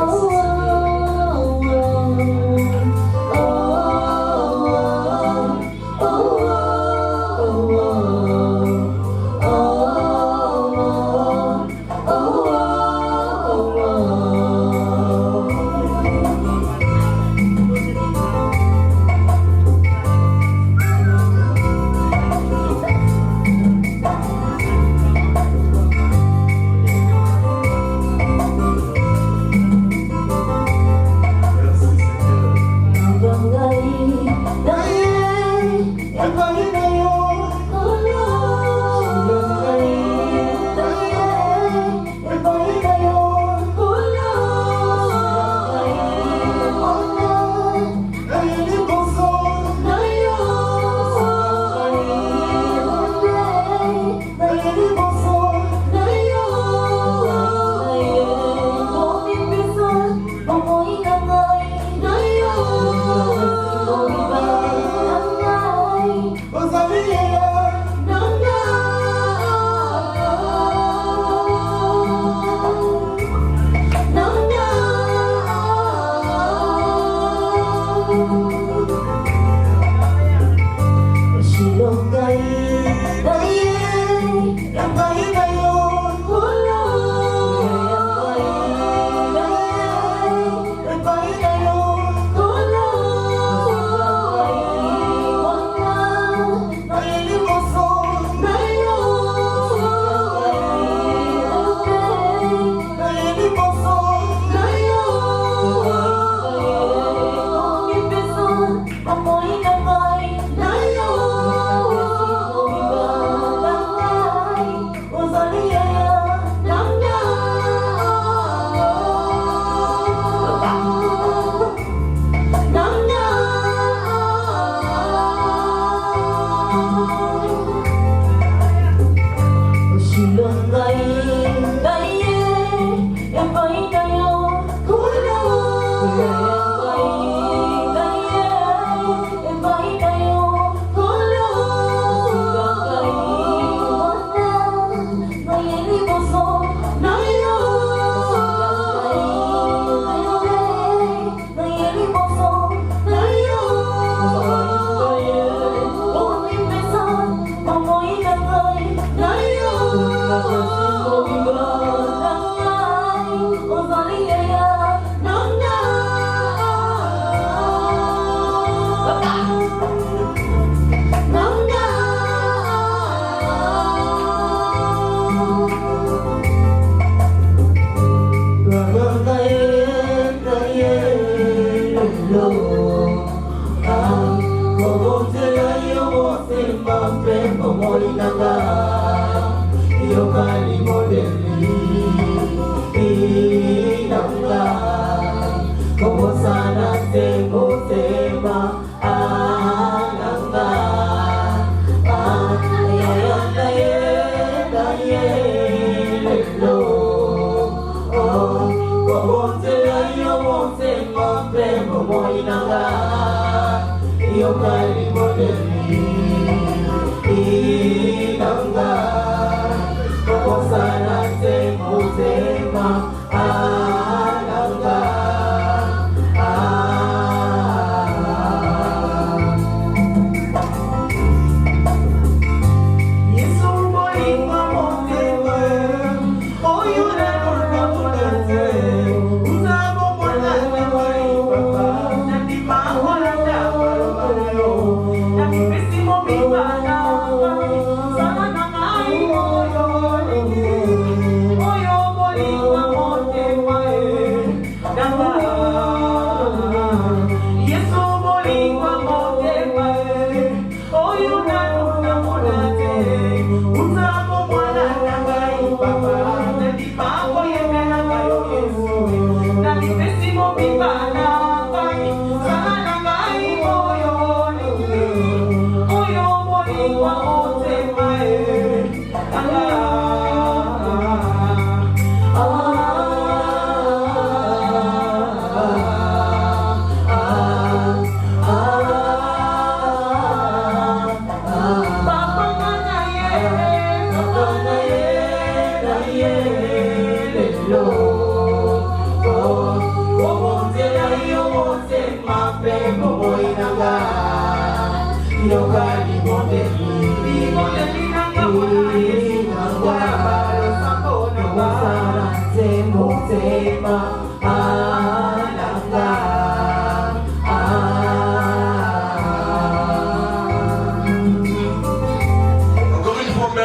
Oh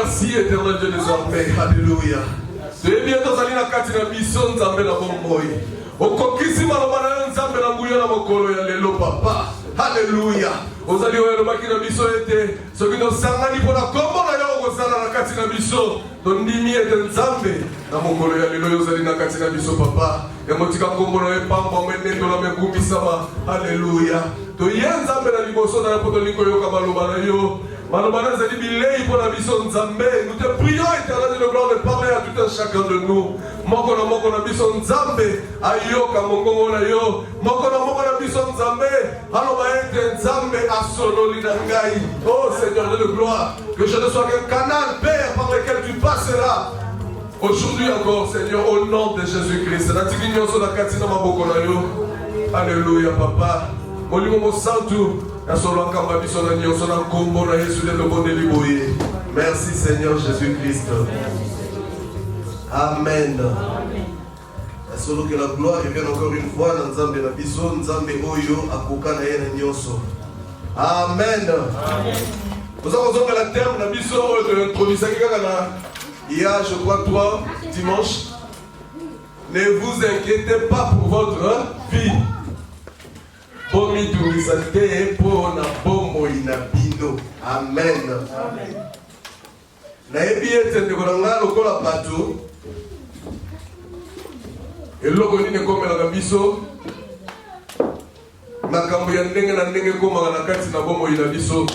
Merci éternel Dieu des armées, alléluia. Et bien dans la katina bison nzambe na bomboy. Okokisi malobana nzambe na nguya na mokolo ya lelo papa. Alléluia. Ozali oyo makina biso ete soki no sangani pona kombo na yo kozala na katina biso. Tondimi ete nzambe na mokolo ya lelo ozali na katina biso papa. Ya motika kombo na epamba menendo na mekumisama. Alléluia. To nzambe na liboso na poto liko yo kamaloba na yo. Malobana zali bilei pour la mission nzambe. Nous te prions éternel de gloire de parler à tout un chacun de nous. Moko na mission nzambe. Ayo kamongo na yo. Moko na mission nzambe. Aloba ete nzambe asolo linangai. Oh Seigneur de gloire, que je ne sois qu'un canal Père par lequel tu passeras. Aujourd'hui encore Seigneur au nom de Jésus-Christ. Alléluia papa. Molimo santu. Merci Seigneur Jésus-Christ. Amen. Solo que la gloire revienne encore une fois dans Nzambe na biso, Nzambe oyo akoka na ye na nyonso. Amen. Nous avons la terme na biso de l'introduction il y a je crois 3 dimanches. Ne vous inquiétez pas pour votre vie. Amen. Na ebi ete ndekolanga lokola bato eloko nini ekomela biso makambo ya ndenge na ndenge ekomaka na kati na bomoi na biso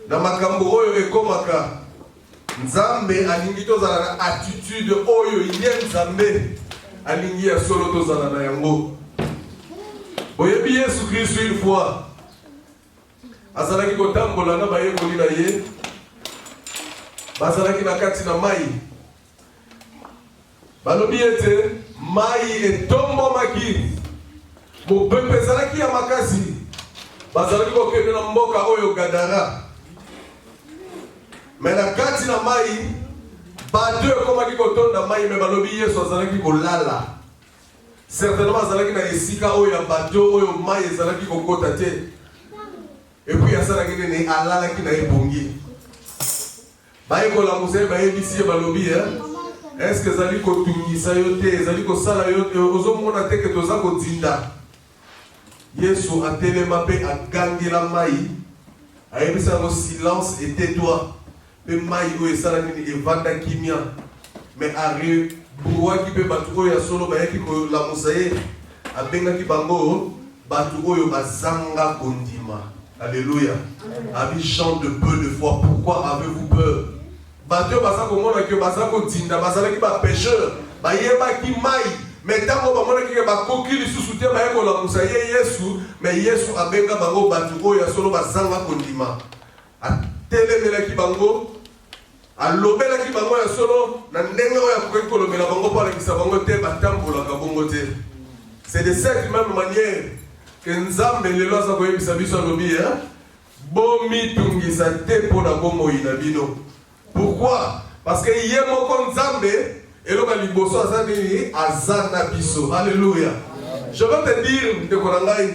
na makambo oyo ekomaka Nzambe alingi tozala na attitude oyo ye Nzambe alingi ya solo tozala na yango. Oyebi Yesu Kristo une fois azalaki kotambola na bayekoli na ye, bazalaki na kati na mai, balobi ete mai etombomaki, mopepe ezalaki ya makasi, bazalaki kokende na mboka oyo Gadara. Mais na kati na mai bato ekomaki kotonda mai, me balobi Yesu azalaki kolala. Certainement azalaki na esika oyo ya bato oyo mai ezalaki kokota te. Et puis asalaki nini alalaki na ebongi. Bayekola musée bayebisi balobi est-ce que ezali kotungisa yo te, ezali kosala yo te, ozomona te ke toza kotinda. Yesu atelema pe agangela mai, ayebisa yango silence et tais-toi. Pe mai oyo esala nini evanda kimia, mais arrive brouaki pe batu oyo ya solo bayaki kolamusa ye, abengaki bango batu oyo bazanga kondima. Alléluia. Avis chant de peu de foi. Pourquoi avez-vous peur? Batu baza komona ke baza kotinda, bazalaki ba pécheur, bayebaki mai, mais tango bamona ke bakoki lisusu te baye kolamusa ye Yesu, mais Yesu abenga bango batu oyo ya solo bazanga kondima. Atelemelaki bango, alobelaki bango ya solo na ndenge oyo akoki kolobela bango mpo alakisa bango te batambolaka bongo te. C'est de cette même manière que Nzambe lelo aza koyebisa biso alobi bomi tungisa te mpona bomoi na bino. Pourquoi? Parce que ye moko Nzambe eloka liboso aza nini aza na biso. Alléluia. Je veux te dire ndeko na ngai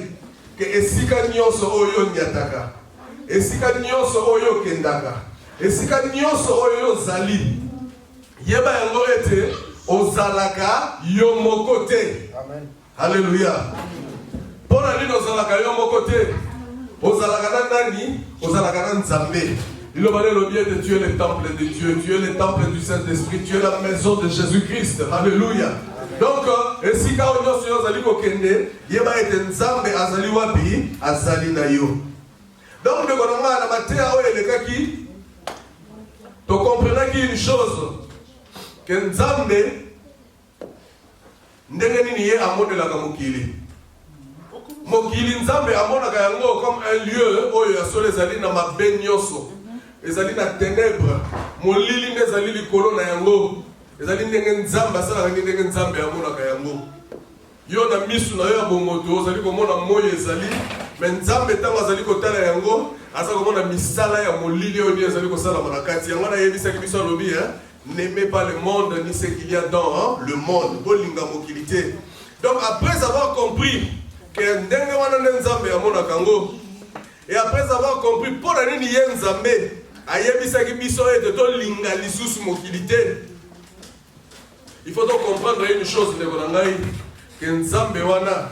que esika nyonso oyo nyataka, esika nyonso oyo kendaka, esika nyonso oyo ozali, yeba yango ete ozalaka yo moko te. Amen. Alléluia. Pona nini ozalaka yo moko te? Ozalaka na nani? Ozalaka na Nzambe. Il a le bien de tu es le temple de Dieu, tu es le temple du Saint-Esprit, tu es la maison de Jésus-Christ. Alléluia. Donc, esika oyo nyonso ozali kokende, yeba ete Nzambe azali wapi? Azali na yo. Donc, ndeko na nga na mateya oyo elekaki, to comprenaki une chose, que Nzambe ndenge nini ye amondelaka mokili. Mokili Nzambe amonaka yango comme un lieu oyo ya solo ezali na mabe nyonso, ezali na ténèbre, molili nde ezali likolo na yango, ezali ndenge Nzambe asalaka ndenge Nzambe amonaka yango. Yo na misu na yo ya bomoto ozali komona moyo ezali, mais Nzambe ntango azali kotala yango aza komona misala ya molili oyo nde ezali kosalama na kati yango. Na yebisaki biso alobi n'aimez pas le monde ni ce qu'il y a dans le monde. Bolinga mokili te. Donc après avoir compris que ndenge wana nde Nzambe amonaka yango, et après avoir compris mpo na nini ye Nzambe ayebisaki biso ete tolinga lisusu mokili te, il faut donc comprendre une chose ndeko na ngai, que Nzambe wana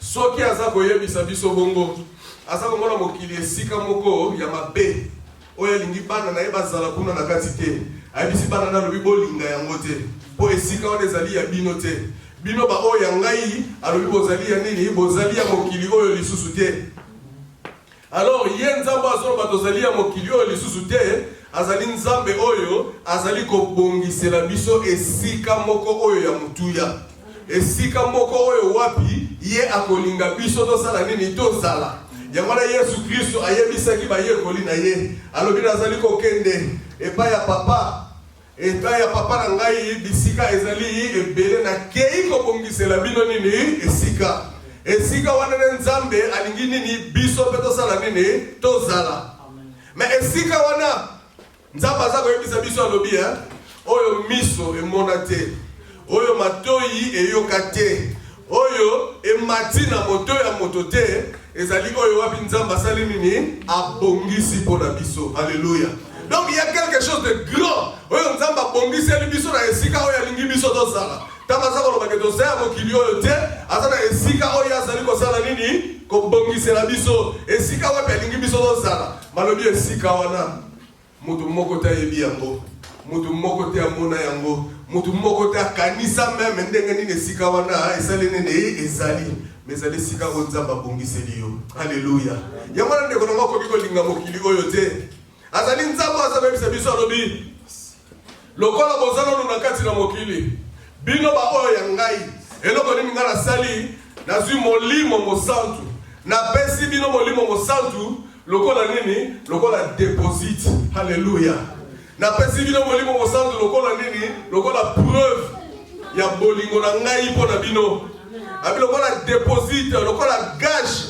soki aza koyebisa biso bongo, aza komona mokili esika moko ya mabe oyo alingi bana na ye bazala kuna na kati te, ayebisi bana na lobi bolinga yango te, mpo esika wana ezali ya bino te. Bino ba oyo ya ngai alobi bozali ya nini? Bozali ya mokili oyo lisusu te. Alors ye Nzambe azoloba tozali ya mokili oyo lisusu te, azali Nzambe oyo azali kobongisela biso esika moko oyo ya mutuya, esika moko oyo wapi ye akolinga biso tosala nini? Tozala. Yango na Yesu Kristo ayebisaki bayekoli na ye, alobi nazali kokende epai ya papa, epai ya papa na ngai bisika ezali ebele na kei kobongisela bino nini? Esika. Esika wana Nzambe alingi nini? Biso pe tosala nini? Tozala. Mais esika wana Nzambe aza koyebisa biso alobi oyo miso emona te, oyo matoyi eyoka te, oyo emati na moto ya moto te, ezali oyo wapi Nzambe asali nini? Abongisi mpona biso. Alléluia. Donc il y a quelque chose de grand oyo Nzambe abongiseli biso na esika oyo alingi biso tozala. Tamaza koloba ke tozala mokili oyo te, aza na esika oyo azali kosala nini? Kobongisela biso. Esika wapi alingi biso tozala. Malobi esika wana mutu moko te ayebi yango, mutu moko te amona yango, mutu moko te akanisa meme ndenge nini esika wana esali nini? Ezali. Mais ezali esika oyo Nzambe abongiseli yo. Alléluia. Yango na ndeko na nga okoki kolinga mokili oyo te. Azali Nzambe azabebisa biso alobi lokola bozana na kati na mokili bino ba oyo ya ngai eloko nini nga nasali nazwi molimo mosantu na pesi bino molimo mosantu lokola nini lokola deposit. Haleluya. Na pesi bino molimo mosantu lokola nini lokola preuve ya bolingo na ngai mpo na bino abi lokola deposit lokola gage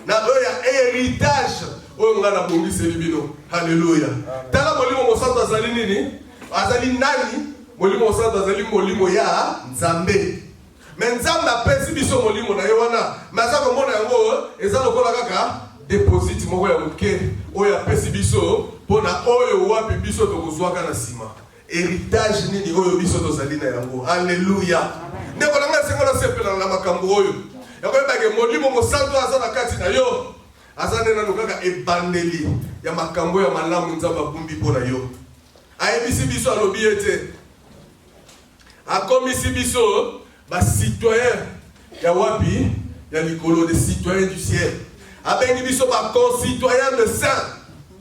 na oyo ya héritage oyo nga na bongiseli bino. Haleluya. Tala molimo mosantu azali nini azali nani molimo mosantu azali molimo ya Nzambe. Mais Nzambe apesi biso molimo na ye wana maza komona yango eza lokola kaka deposit moko ya moke oyo apesi biso mpona oyo wapi biso tokozwaka na nsima héritage nini oyo biso tozali na yango. Alleluya. Ndeko na ngai esengo nasepela na makambo oyo yakoyebake molimo mosantu aza na kati na yo aza nde nano kaka ebandeli ya makambo ya malamu Nzambe abumbi mpo na yo. Ayebisi biso alobi ete akomisi biso citoyen ya wapi ya likolo, des citoyens du ciel. Abengi biso ba concitoyens de saint.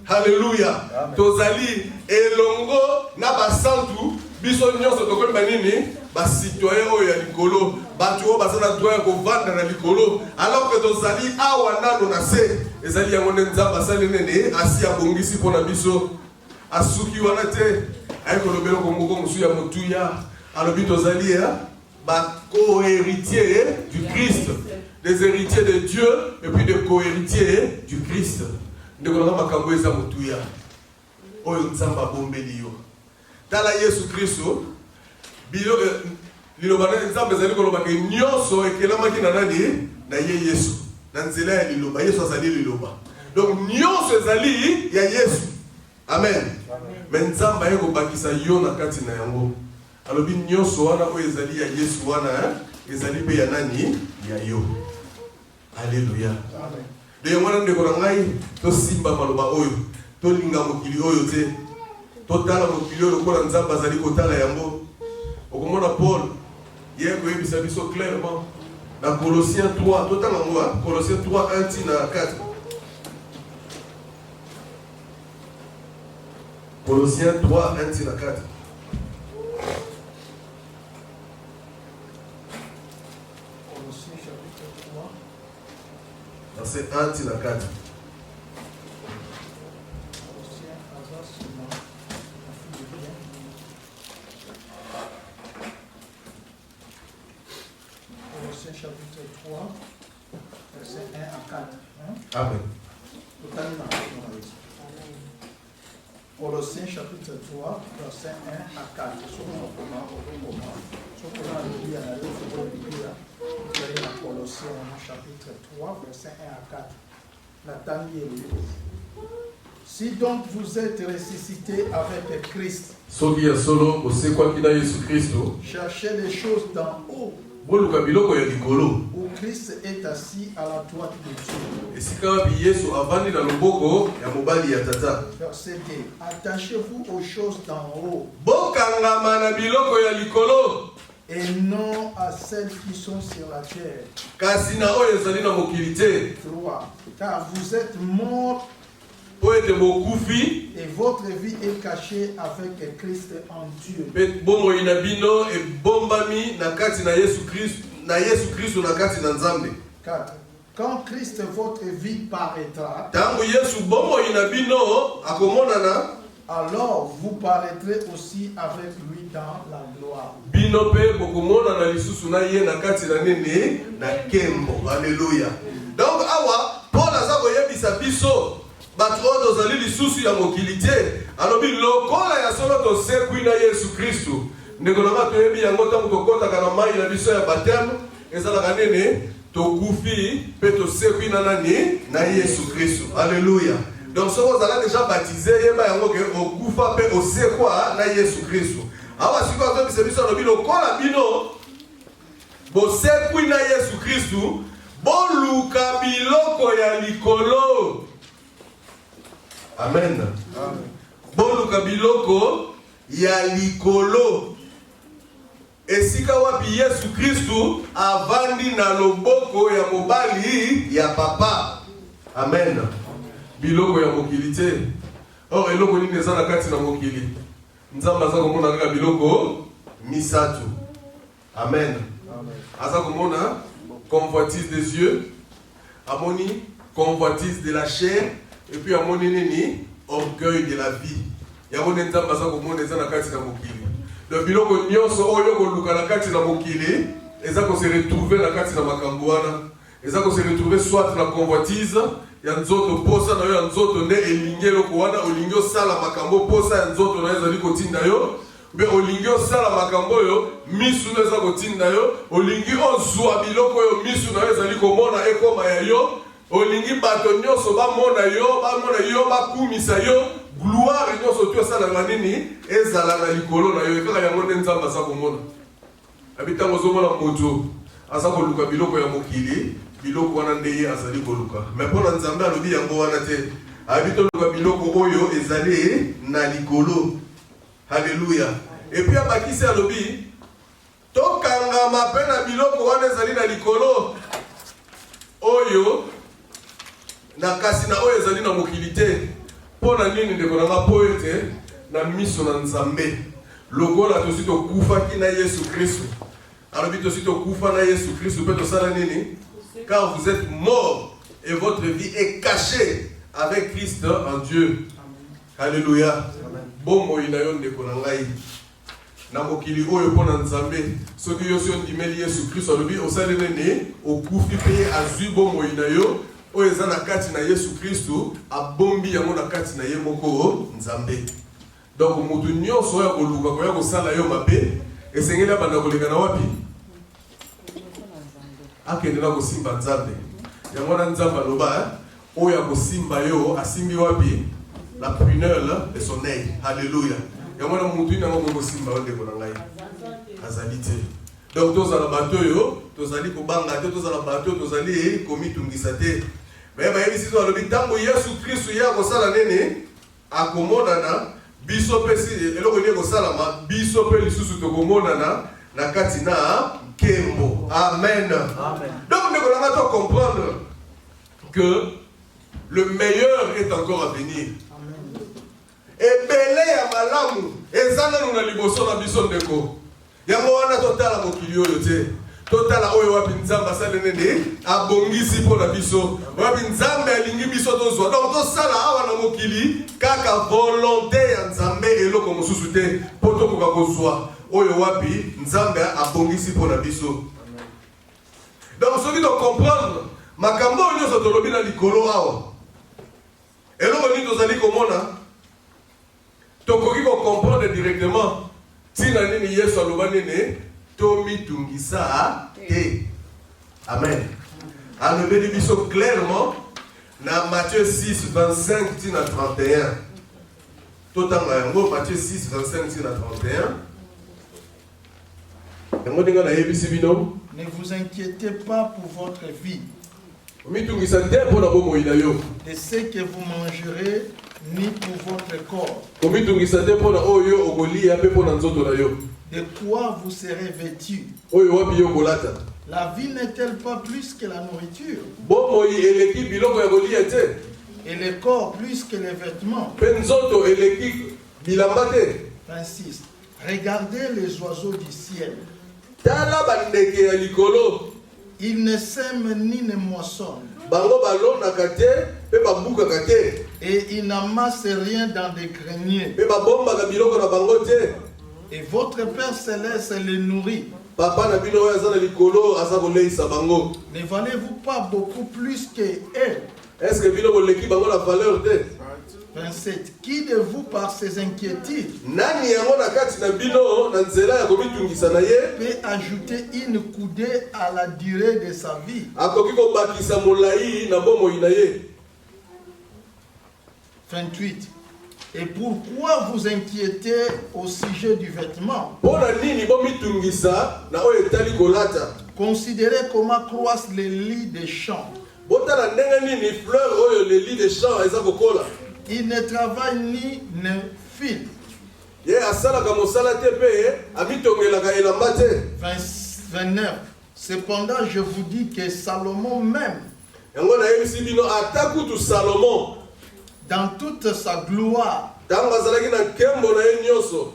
Haleluya. Tozali elongo na basantu biso nyonso tokomi banini ba citoyen oyo ya likolo batu oyo bazana droit kovanda na likolo alors que tozali awa nano na se ezali yango nde Nzambe asali nene asi abongisi mpo na biso asuki wana te ayekolobela komoko mosu ya motuya alobi tozali co-héritiers du Christ, des héritiers de Dieu et puis des co-héritiers du Christ. Nous avons makambo eza motuya oyo Nzambe abombeli yo. Tala Yesu Kristo bilo liloba na Nzambe ezali koloba ke nyonso ekelamaki na nani na ye Yesu na nzela ya liloba. Yesu azali liloba, donc nyonso ezali ya Yesu. Amen. Mais Nzambe ayekobakisa yo na kati na yango alobi nyonso wana oyo ezali ya Yesu wana ezali pe ya nani ya yo. Alleluya. De yango wana ndeko na ngai tosimba maloba oyo tolinga mokili oyo te totala mokili oyo lokola Nzambe azali kotala yango. Okomona Paul ye koyebisa biso clairement na Colossiens 3 totanga ngo Colossiens 3 1 na 4. Colossiens 3 1 na 4. Verset 1 à 4. Colossiens chapitre 3, verset 1 à 4. Amen. Colossiens chapitre 3, verset 1 à 4. Colossiens chapitre 3, verset 1 à 4. Nathaniel. Si donc vous êtes ressuscité avec Christ, cherchez les choses d'en haut, où Christ est assis à la droite de Dieu. Verset 2. Attachez-vous aux choses d'en haut et non à celles qui sont sur la terre. 3. Car vous êtes morts et votre vie est cachée avec Christ en Dieu. 4. Quand Christ votre vie paraîtra, alors vous paraîtrez aussi avec lui dans la gloire. Alléluia. Donc awa Paul aza koyebisa biso bato oyo tozali lisusu ya mokili te alobi lokola ya solo tosekwi na Yesu Kristo ndeko na nga toyebi yango ntango tokotaka na mai na biso ya bateme ezalaka nene tokufi mpe tosekwi na nani na Yesu Kristo. Alléluia. Donc soko ozala déjà baptisé yeba yango ke okufa mpe osekwa na Yesu Kristo. Awa siko azobisa biso alobi lokola bino bosekwi na Yesu Kristo boluka biloko ya likolo. Amen. Boluka biloko ya likolo. Esika wapi Yesu Kristo avandi na loboko ya mobali ya papa. Amen. Biloko ya mokili te. Or eloko nini eza na kati na mokili? nzambe aza komona kaka biloko misato. Amen. Aza komona convoitise des yeux, amoni convoitise de la chair, et puis amoni nini orgueil de la vie. Yamoni nzambe aza komona eza na kati na mokili. Le biloko nyonso oyo koluka na kati na mokili eza ko se retrouver na kati na makambo wana. Eza ko se retrouver soit na convoitise ya nzoto posa na yo ya nzoto nde elingi eloko wana olingi osala makambo posa ya nzoto na ezali kotinda yo, mpe olingi osala makambo oyo misu na eza kotinda yo, olingi ozwa biloko oyo misu na yo ezali komona ekoma ya yo, olingi bato nyonso bamona yo bakumisa yo, gloire nyonso tu esalaka nini ezala na likolo na yo, ekaka yango nde nzambe aza komona. Abi ntango ozomona moto aza koluka biloko ya mokili, biloko wana nde ye azali koluka. Me mpona nzambe alobi yango wana te, abi toluka biloko oyo ezali na likolo. Alléluia. Et puis abakisi alobi tokangama mpe na biloko wana ezali na likolo oyo na kasi na oyo ezali na mokili te. Mpona nini ndeko na nga po ete na miso na nzambe lokola tosi tokufaki na Yesu Kristo, alobi tosi tokufa na Yesu Kristo mpe tosala nini? Car vous êtes morts et votre vie est cachée avec Christ en Dieu. Alléluia. Bomoi na yo ndeko na ngai na mokili oyo mpona nzambe soki yo si ondimeli Yesu Kristo alobi osali nini okufi mpe azwi bomoi na yo oyo eza na kati na Yesu Kristo abombi yango na kati na ye moko nzambe. Donc motu nyonso oyo akoluka koya kosala yo mabe esengeli abanda koleka na wapi? Akende na kosimba nzambe. Yango na nzambe aloba oyo akosimba yo asimbi wapi? La prunelle de son œil. Alléluia. Yango na mutu ina ngo kosimba ndeko na ngai. Azali te. Donc tozala bato yo, tozali kobanga te, tozala bato tozali komitungisa te. Mais ba yebisi to alobi tango Yesu Kristo ya kosala nene akomonana biso pesi eloko ni kosala ma biso pe lisusu tokomonana na kati na kembo. Amen. Amen. Donc ndeko na nga to comprendre que le meilleur est encore à venir. Ebele ya malamu ezana nuna liboso na biso ndeko. Yango wana totala mokili oyo te. Totala oyo wapi nzamba sale nene abongisi po na biso. Wapi nzambe alingi biso tozwa. Donc tosala awa na mokili kaka volonté ya nzambe eloko mosusu te. Poto koka kozwa oyo wapi nzambe abongisi po na biso. Donc soki to comprendre makambo nyonso tolobi na likolo awa. Eloko ni tozali komona tokoki ko comprendre directement tina nini Yesu aloba nene tomitungisa te. Amen. Alobeli biso clairement na Matthieu 6 25 tina 31. Totanga yango Matthieu 6 25 tina 31. Yango dinga na yebisi bino. Ne vous inquiétez pas pour votre vie, Omitungisa te po na bomoi na yo. de ce que vous mangerez, ni pour votre corps, Omitungisa te po na oyo okolia pe po na nzoto na yo. de quoi vous serez vêtus. Oyo wapi yo kolata. La vie n'est-elle pas plus que la nourriture, Bomoi eleki biloko ya kolia te. et le corps plus que les vêtements? Pe nzoto eleki bilamba te. 26. Regardez les oiseaux du ciel. Tala bandeke ya likolo. Ils ne sèment ni ne moissonnent, Bango balonaka te pe babukaka te. et ils n'amassent rien dans des greniers. Pe babombaka biloko na bango te. Et votre Père Céleste les nourrit. Papa na bino oyo aza na likolo aza koleisa bango. Ne valez-vous pas beaucoup plus que eux? Est-ce que bino boleki bango na valeur te? 27. Qui de vous, par ses inquiétudes, Nani yango na kati na bino na nzela ya komitungisa na ye peut ajouter une coudée à la durée de sa vie? akoki kobakisa molai na bomoi na ye? 28. Et pourquoi vous inquiétez au sujet du vêtement? Pona nini bomitungisa na oyo etali kolata? Considérez comment croissent les lits des champs. Botala ndenge nini fleur oyo le lit des champs eza kokola. Ils ne travaillent ni ne filent. Ye asalaka mosala te pe amitongelaka elamba te. 29. Cependant, je vous dis que Salomon même, Yango na yebisi bino ata kutu Salomon dans toute sa gloire,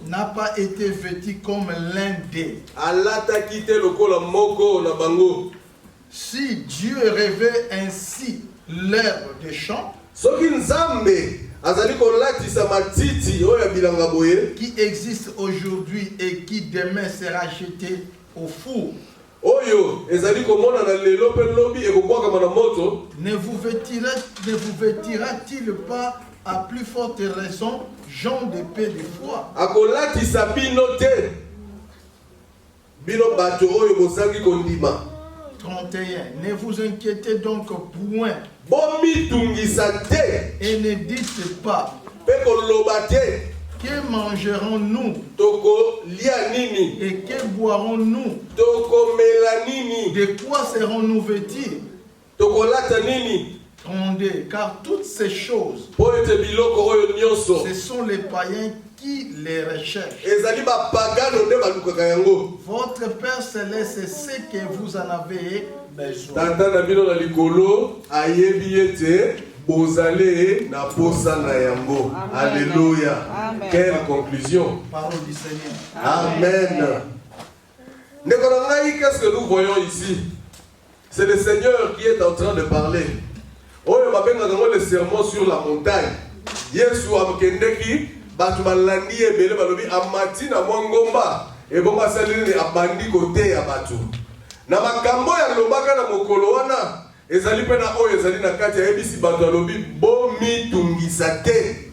n'a pas été vêtu comme l'un d'eux. Si Dieu révèle ainsi l'herbe des champs, qui existe aujourd'hui et qui demain sera jeté au four, ne vous vêtira-t-il pas à plus forte raison, Jean de paix du foi? 31. Ne vous inquiétez donc point et ne dites pas que mangerons-nous et que boirons-nous, de quoi serons-nous vêtus? 32. Car toutes ces choses, ce sont les païens qui les recherchent. Votre Père Céleste sait que vous en avez besoin. Alléluia. Quelle conclusion. Parole du Seigneur. Amen. Qu'est-ce que nous voyons ici? C'est le Seigneur qui est en train de parler. Le sermon sur la montagne. Yesu amkendeki batu balandi ebele balobi amati na mwangomba ebonga salini abandi kote ya batu. Na makambo ya lobaka na mokolo wana ezali pena oyo ezali na kati ya ebisi batu alobi bomi tungisa te.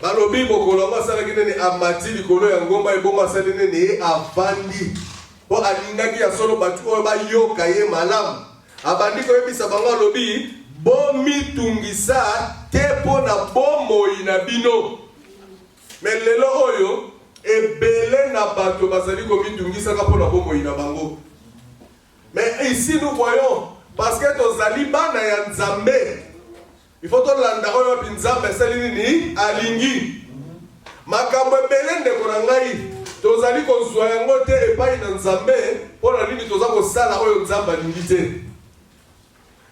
Balobi mokolo wana salaki nene amati likolo ya ngomba ebonga salini ne avandi. Po alingaki ya solo batu oyo bayoka ye malamu. Abandi ko ebisa bango lobi bomi tungisa te pona bomoi na bino. Mais lelo oyo ebele na bato bazali komi tungisa ka pona bomoi na bango. Mais ici nous voyons parce que tozali bana ya Nzambe. Il faut to landa oyo pinzambe sali nini alingi. Makambo ebele ndeko na ngai tozali kozwa yango te epai na Nzambe pona nini toza kosala oyo Nzambe alingi te.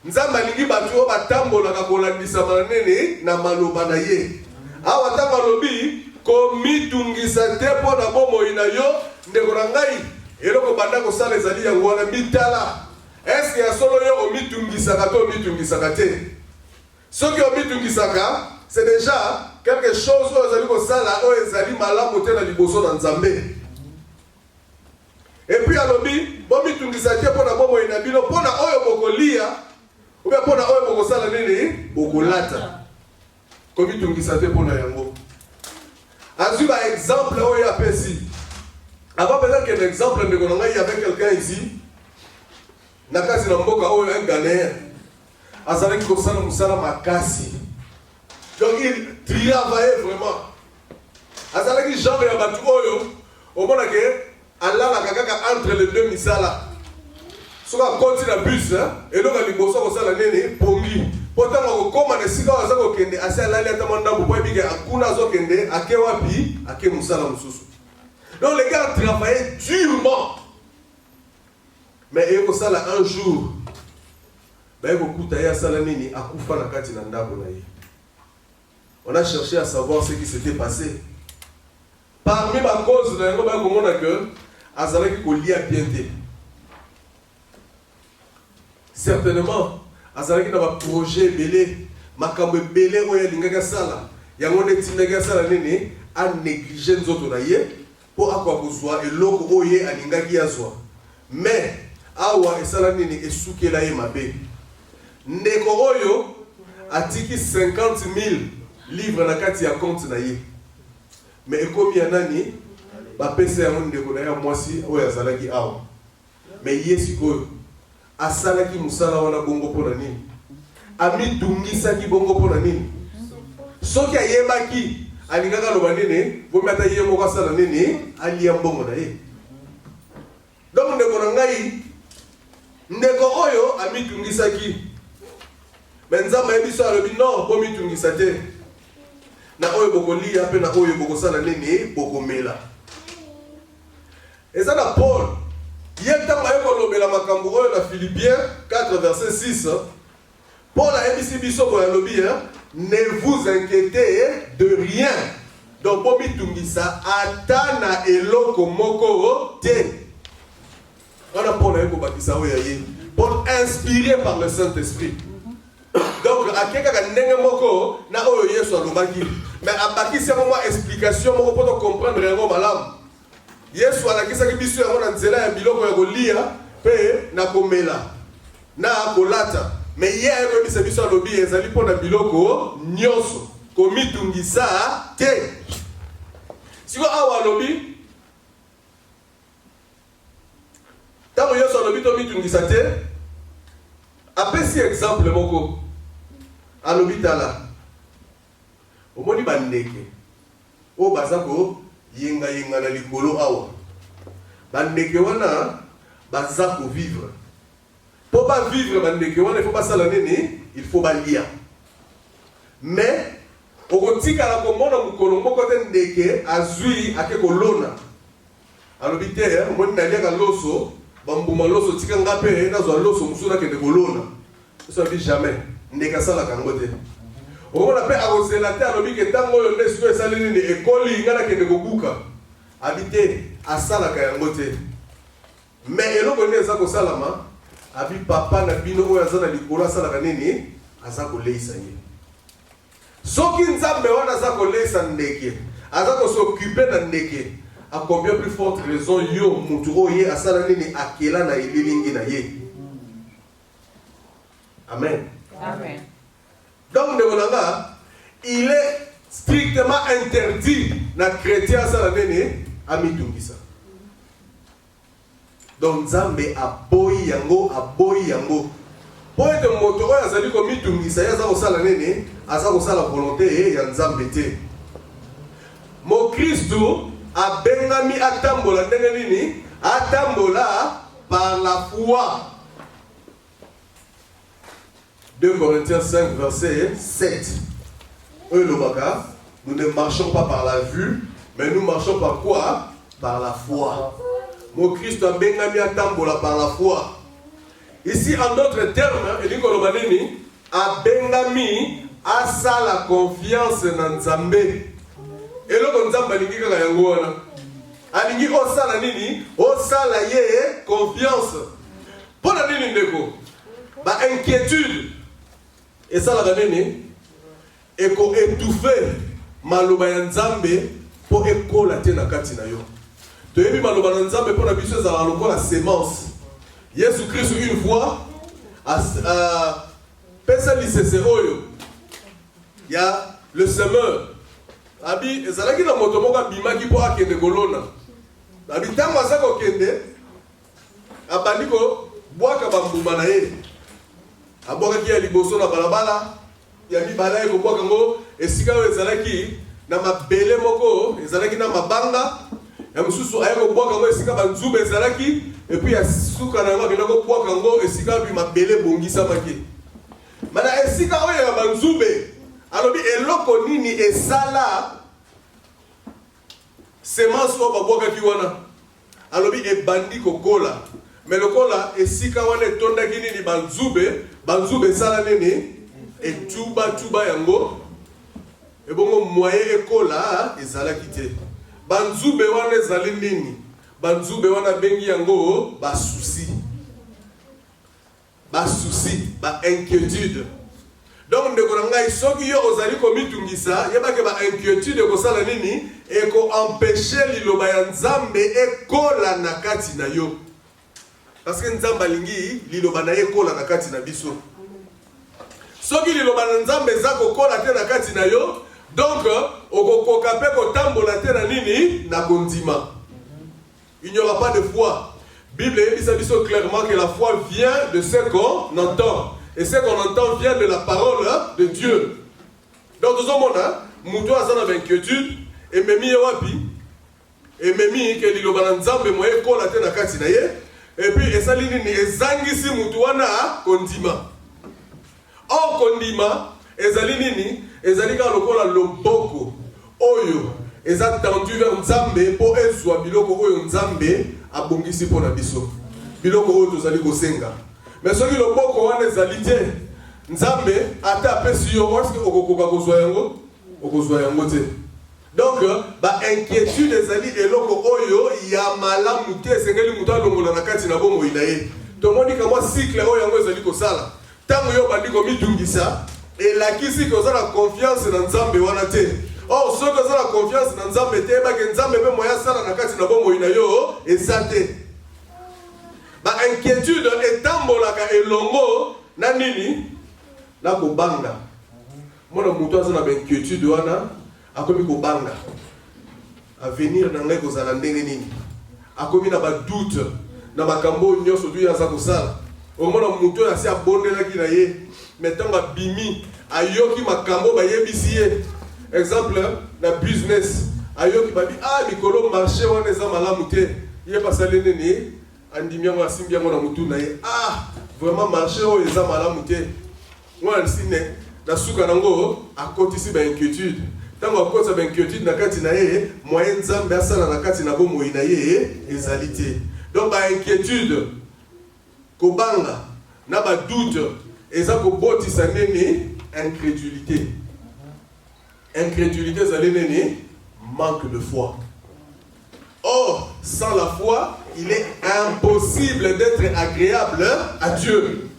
Nzambe alingi batu oyo batambolaka kolandisa manene na maloba na ye. Awa tanga lobi komitungisa te mpo na bomoi na yo ndeko na ngai eloko banda kosala ezali yango wana mitala. Eske ya solo yo omitungisaka to omitungisaka te? Soki omitungisaka c'est déjà quelque chose oyo ezali kosala oyo ezali malamu te na liboso na Nzambe. Et puis alobi bomitungisa te mpo na bomoi na bino mpo na oyo bokolia ou bien pour la oeuvre pour ça la nene bokolata comme tu ngisa te pour na yango azu ba exemple oyo apesi avant peut-être qu'un exemple de konanga il y avait quelqu'un ici na kasi na mboka oyo un Ghanéen azalaki kosala musala makasi donc il travaillait vraiment azalaki genre ya batu oyo omona ke alala kaka entre les deux misala. Si on continue le bus, et donc on a pongi. Pourtant, on commence à se faire des choses assez à l'aller à Tamanda pour voir que Akuna Zokende, Akewapi, Akemusala Mususu. Donc les gars travaillaient durement. Mais il y a un jour, on a cherché à savoir ce qui s'était passé. Parmi ma cause, on a que Azalaki Kolia Piente. Certainement, azalaki na ba projet belé, makambo belé oya lingaka sala. Yango ne tindaka sala nene a négliger nzoto na ye po akwa kozwa eloko oye alingaki yazwa. Mais awa esala nene esukela ye mabe. Ndeko oyo atiki 50,000 livres na kati ya compte na ye. Mais ekomi ya nani ba pesa yango ndeko na ya mwasi oya azalaki awa. Mais yesi koyo asalaki musala wana bongo pona nini? Amitungisaki bongo pona nini? Soki ayebaki alingaka loba nene, bomi ata ye moko asala nene, alia mbongo na ye. Donc ndeko na ngai, ndeko oyo amitungisaki. Benzama yebiso alobi non, bomitungisa te. Na oyo bokolia pe na oyo bokosala nene, bokomela. Eza na Paul il y a dans Philippiens 4 verset 6. Paul a dit biso boya lobi ne vous inquiétez de rien. Donc, Bobi Tungisa, Atana eloko moko te. On a pour inspiré par le Saint-Esprit. Donc, à quelqu'un qui moko na oyo yeso alobaki. Mais à baki c'est vraiment explication moko pour comprendre yango malamu. Yesu alakisaki biso yango na nzela ya biloko ya kolia pe na komela na kolata. Mais hier biso alobi ezali pona biloko nyonso komitungisa te. Siko awa alobi tango yesu alobi to mitungisa te apesi exemple moko alobi tala omoni bandeke o bazako yenga na likolo awa bandeke wana bazako vivre pour pas vivre bandeke wana il faut pas sala nini il faut balia mais okotika la komona mukolo moko te ndeke azui ake kolona alobi te omoni naliaka loso bambuma loso tika ngape nazwa loso musuna kende kolona ça dit jamais ndeka sala kango te okomona pe akozela te alobi ke ntango oyo nde sikoyo esali nini ekoli ngana kende kobuka abi te asalaka yango te mais eloko nde eza kosalama abi papa na bino oyo aza na likolo asalaka nini aza koleisa ye soki nzambe wana aza koleisa ndeke aza kosokupe na ndeke a combien plus forte raison yo mutu oye asala nini akela na elilingi na ye. Amen. Amen. Donc il est strictement interdit na chrétien asala nini amitungisa. Donc nzambe aboyi yango po ete moto oyo azali komitungisa ye aza kosala nini aza kosala volonté ya nzambe te. Mo Kristo abengami atambola ndenge nini atambola par la foi. 2 Corinthiens 5 verset 7. Nous ne marchons pas par la vue, mais nous marchons par quoi? Par la foi. Mon Christ abengami atambola par la foi. Ici, en d'autres termes, il dit que abengami asa la confiance dans Nzambe. Et le Nzambe alingi kaka yango wana. Alingi osala nini? Osala ye confiance. Pour la nini ndeko? Ba inquiétude. Et ça la nini? Eko étouffer maloba ya Nzambe pour ekola te na kati na yo. Toyebi maloba na Nzambe pour na biso za lokola sémence. Jésus Christ une fois pesa lisese oyo. Il y a le semeur. Abi ezalaki na moto moko bimaki po akende kolona. Abi tango azako kende abandi ko bwaka bambuma na ye. Abwaka ki ya liboso na balabala ya mibala ko bwaka ngo esika oyo ezalaki na mabele moko ezalaki na mabanga ya mususu ayako bwaka ngo esika banzube ezalaki et puis ya suka na ngo kinako bwaka ngo esika bi mabele bongisa maki. Mana esika oyo ya banzube alobi eloko nini esala semence oyo babwakaki wana alobi ebandi kokola mais lokola esika wana etondaki nini banzube esala nini etuba yango ebongo moyen ekola ezalaki te. Banzube wana ezali nini? Banzube wana bengi yango basusi, ba inquiétude. Donc ndeko na ngai soki yo ozali komitungisa yebake ba inquiétude ekosala nini eko empêcher liloba ya Nzambe ekola na kati na yo. Parce que Nzambe alingi liloba na ekola na kati na biso. Soki liloba na Nzambe za kokola te na kati na yo, donc okokoka pe kotambola te na nini na kondima. Il n'y aura pas de foi. Bible dit clairement que la foi vient de ce qu'on entend. Et ce qu'on entend vient de la parole de Dieu. Donc, tout ce monde, Moutou a une inquiétude, et Memi Wapi, et Memi, qui est le Bananzambe, moi, école à la Katinaye, et puis, et ça, et Zangisi Moutouana, Kondima. Or, Kondima, et Zalinini, et Zalika Lokola Loboko, Oyo, et ça tendu vers Nzambe, pour elle soit Biloko Oyo Nzambe, à Bongisi pour la biso. Biloko Oyo Tozali Gosenga. Mais ce qui le boko wana ezali te nzambe ata apesi yo est-ce que okokoka kozwa yango okozwa yango te. Donc ba inquiétude ezali eloko oyo ya malamu te esengeli mutu alongola na kati na bomoi na ye. Tomoni kamwa cycle oyo yango ezali kosala ntango yo bandi komitungisa elakisi ke oza na confiance na nzambe wana te. Or soki oza na confiance na nzambe te ebake nzambe mpe moya asala na kati na bomoi na yo eza te. Ba inquiétude etambolaka elongo na nini na kobanga. Mona mutu aza na ba inquiétude wana akomi kobanga avenir na ngai kozala ndenge nini, akomi na ba doute na makambo nyonso tu aza kosala. Omona mutu oyo asi abondelaki na ye metango abimi ayoki makambo bayebisi ye. Exemple na business ayoki babi mikolo marché wana eza malamu te, ye basali nini andimi yango asimbi yango na mutu na ye. Vraiment marché oyo eza malamu te, ngwana nsine na suka nango akotisi ba inquiétude. Tango akotisa ba inquiétude na kati na ye moyen nzambe asala na kati na bomoi na ye ezali te. Donc ba inquiétude kobanga na ba doute eza kobotisa nini incrédulité. Incrédulité ezali nini manque de foi. Or sans la foi il est impossible d'être agréable à Dieu.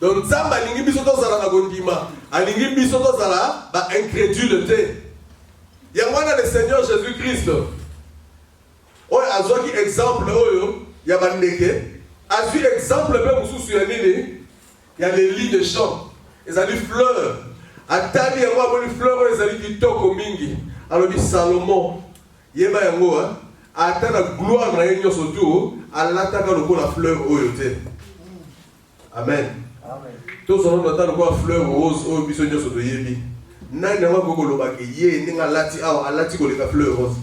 Donc nzambe alingi biso tozala na kondima, alingi biso tozala ba incrédule te. Yango wana le Seigneur Jésus-Christ oyo azwaki exemple oyo ya bandeke, azwi exemple mpe mosusu ya nini ya les lits de champ ezali fleur. Atali yango amoni fleur oyo ezali kitoko mingi, alobi Salomon yeba yango ata na gloire na ye nyonso tu alataka lokola fleur oyo te. Amen. Tout son nom attend quoi fleur rose au biso nyonso to yebi. Nani na ngoko lobaki ye ninga lati awa alati ko leka fleur rose.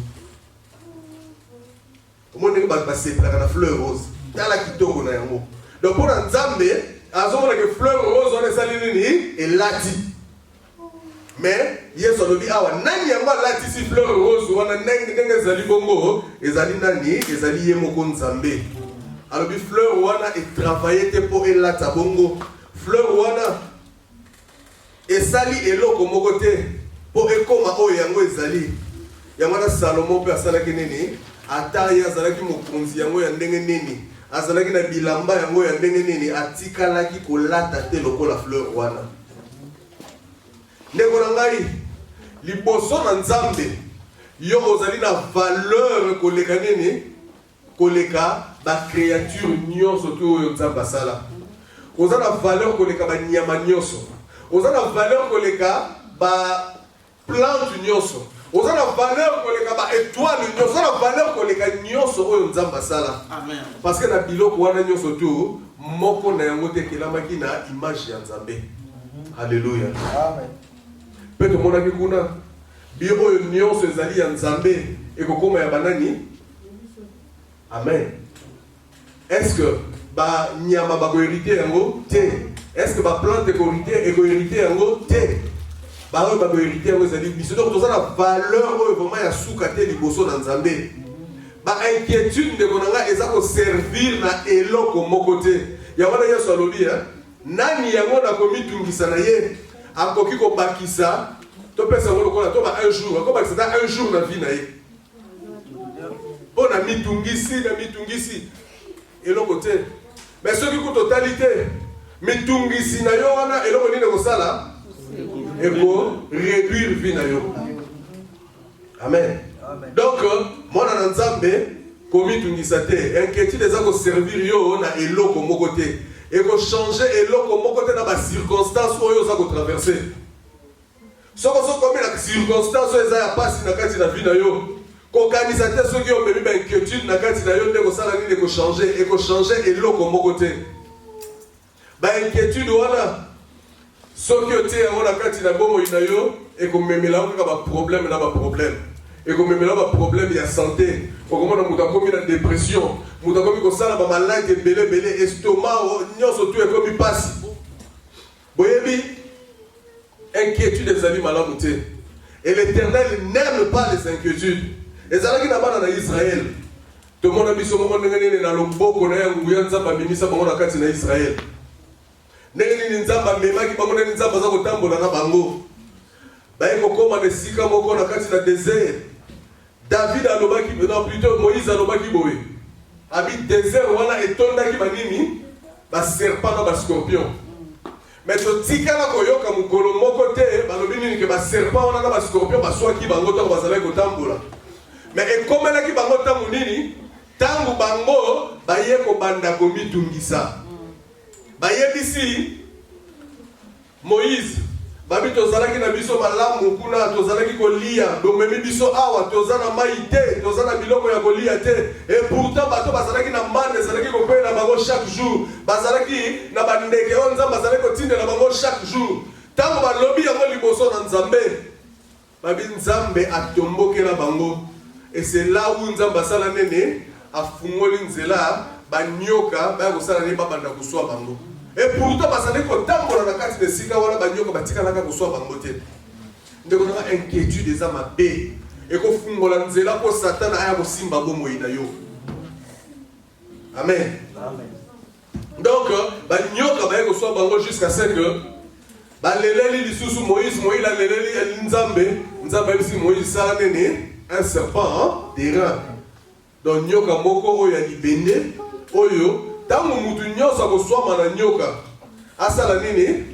Comment ninga ba sepela na fleur rose. Tala kitoko na yango. Donc pour nzambe azomona que fleur rose on esali nini elati. Mais yeso lobi awa nani yango alati si fleur rose wana ndenge ezali bongo ezali nani ezali ye moko nzambe. Alors bi fleur wana e travailler te pour elata bongo. Fleur wana esali eloko moko te po ekoma oyo yango ezali. Yango na Salomon pe asalaki nini ata ye azalaki mokonzi yango ya ndenge nini azalaki na bilamba yango ya ndenge nini atikalaki kolata te lokola fleur wana. Ndeko na ngai liboso na nzambe yo ozali na valeur koleka nini koleka ba créature nyonso to oyo nzambe asala. Oza na valeur koleka ba nyama nyonso. Oza na valeur koleka ba plante nyonso. Oza na valeur koleka ba étoile nyonso. Oza na valeur koleka nyonso oyo nzambe asala. Amen. Parce que na biloko wana nyonso tu moko na yango te kelamaki na image ya nzambe. Alléluia. Amen. Peto monaki kuna bio oyo nyonso ezali ya nzambe ekokoma ya banani? Amen. Est-ce que ba nyama ba hérité yango te? Est-ce que ba plante hérité yango te? Ba oyo ba hérité yango ezali biso. Donc toza na valeur oyo vraiment ya suka te liboso na nzambe. Ba inquiétude de konanga eza ko servir na eloko moko te. Ya wana Yesu alobi nani yango na komitungisa na ye akoki ko bakisa to pesa ngo lokola to ba un jour ko bakisa un jour na vie na ye. On a mitungisi eloko te. Mais ce qui est totalité, mitungisi na yo wana eloko nini kosala eko réduire vie na yo. Amen. Donc mona na nzambe komitungisa te, inquiétude eza ko servir yo na eloko moko te. Eko changer eloko moko te na ba circonstance oyo za ko traverser. Soko komi na circonstance oyo eza ya pasi na kati na vie na yo. Kokanisa te soki yo memi ba inquiétude na kati na yo nde kosala nini ko changer eloko moko te. Ba inquiétude wana soki yo te yango na kati na bomoi na yo ekomemela kaka ba problème na ba problème. Ekomemela ba problème ya santé. Okomona mutu akomi na dépression, mutu akomi kosala ba malade ebele estomac nyonso tu ekomi pasi. Boyebi inquiétude ezali malamu te. Et l'Éternel n'aime pas les inquiétudes. Ezalaki na bana na Israël. To mona biso moko ndenge nini na loboko na yango ya nzamba bimisa bango na kati na Israël. ndenge nzamba memaki bango ndenge nzamba za kotambola na bango baye kokoma na esika moko na kati na désert. David alobaki non plutôt Moïse alobaki boye abi désert wana etondaki banini ba serpent na ba scorpion. Mais totikala koyoka mukolo moko te balobi nini ke ba serpent wana na ba scorpion baswaki bango to bazalaki kotambola. Mais ekomelaki bango tangu nini tangu bango baye kobanda komitungisa. Bayebisi Moïse babi tozalaki na biso malamu kuna tozalaki kolia domemi biso awa tozana maite tozana biloko ya kolia te et pourtant bato bazalaki na mane zalaki kopela bango chaque jour bazalaki na bandeke onza bazalaki kotindela bango chaque jour tango balobi yango liboso na Nzambe babi Nzambe atombokela bango et c'est là où Nzambe asala nene afungoli nzela banyoka baya kosala ne babanda kuswa bango. Et pourtant, parce que quand on a kati de sika wala banyoka batika naka kuswa bango te. Ndeko na inquiétude des âmes bé. Et ko fungola nzela ko Satan aya ko simba bomo ina yo. Amen. Amen. Donc, banyoka baya kuswa bango jusqu'à ce que baleleli lisusu Moïse la leleli Nzambe bisi Moïse sala nene un serpent d'airain. Donc nyoka moko oyo ya libende oyo tango mutu nyonso akoswama na nyoka asala nini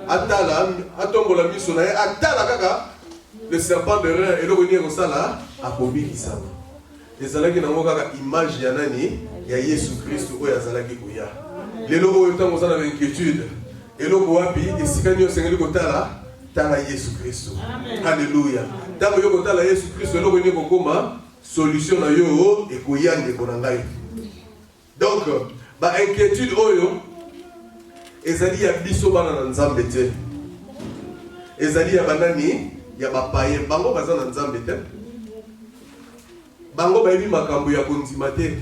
atala atombola miso na ye atala kaka le serpent de rein eloko nini ekosala akobikisama ezalaki nango kaka image ya nani ya Yesu Kristo oyo azalaki koya lelo oyo ntango oza na inquiétude eloko wapi esika nini osengeli kotala tala Yesu Kristo. Alléluia. Ntango yo kotala Yesu Kristo eloko nini ekokoma solution na yo ekoya ndeko na ngai. Donc ba inquiétude oyo ezali ya biso bana na Nzambe te ezali ya banani ya bapaye bango baza na Nzambe te bango bayebi makambo ya kondima te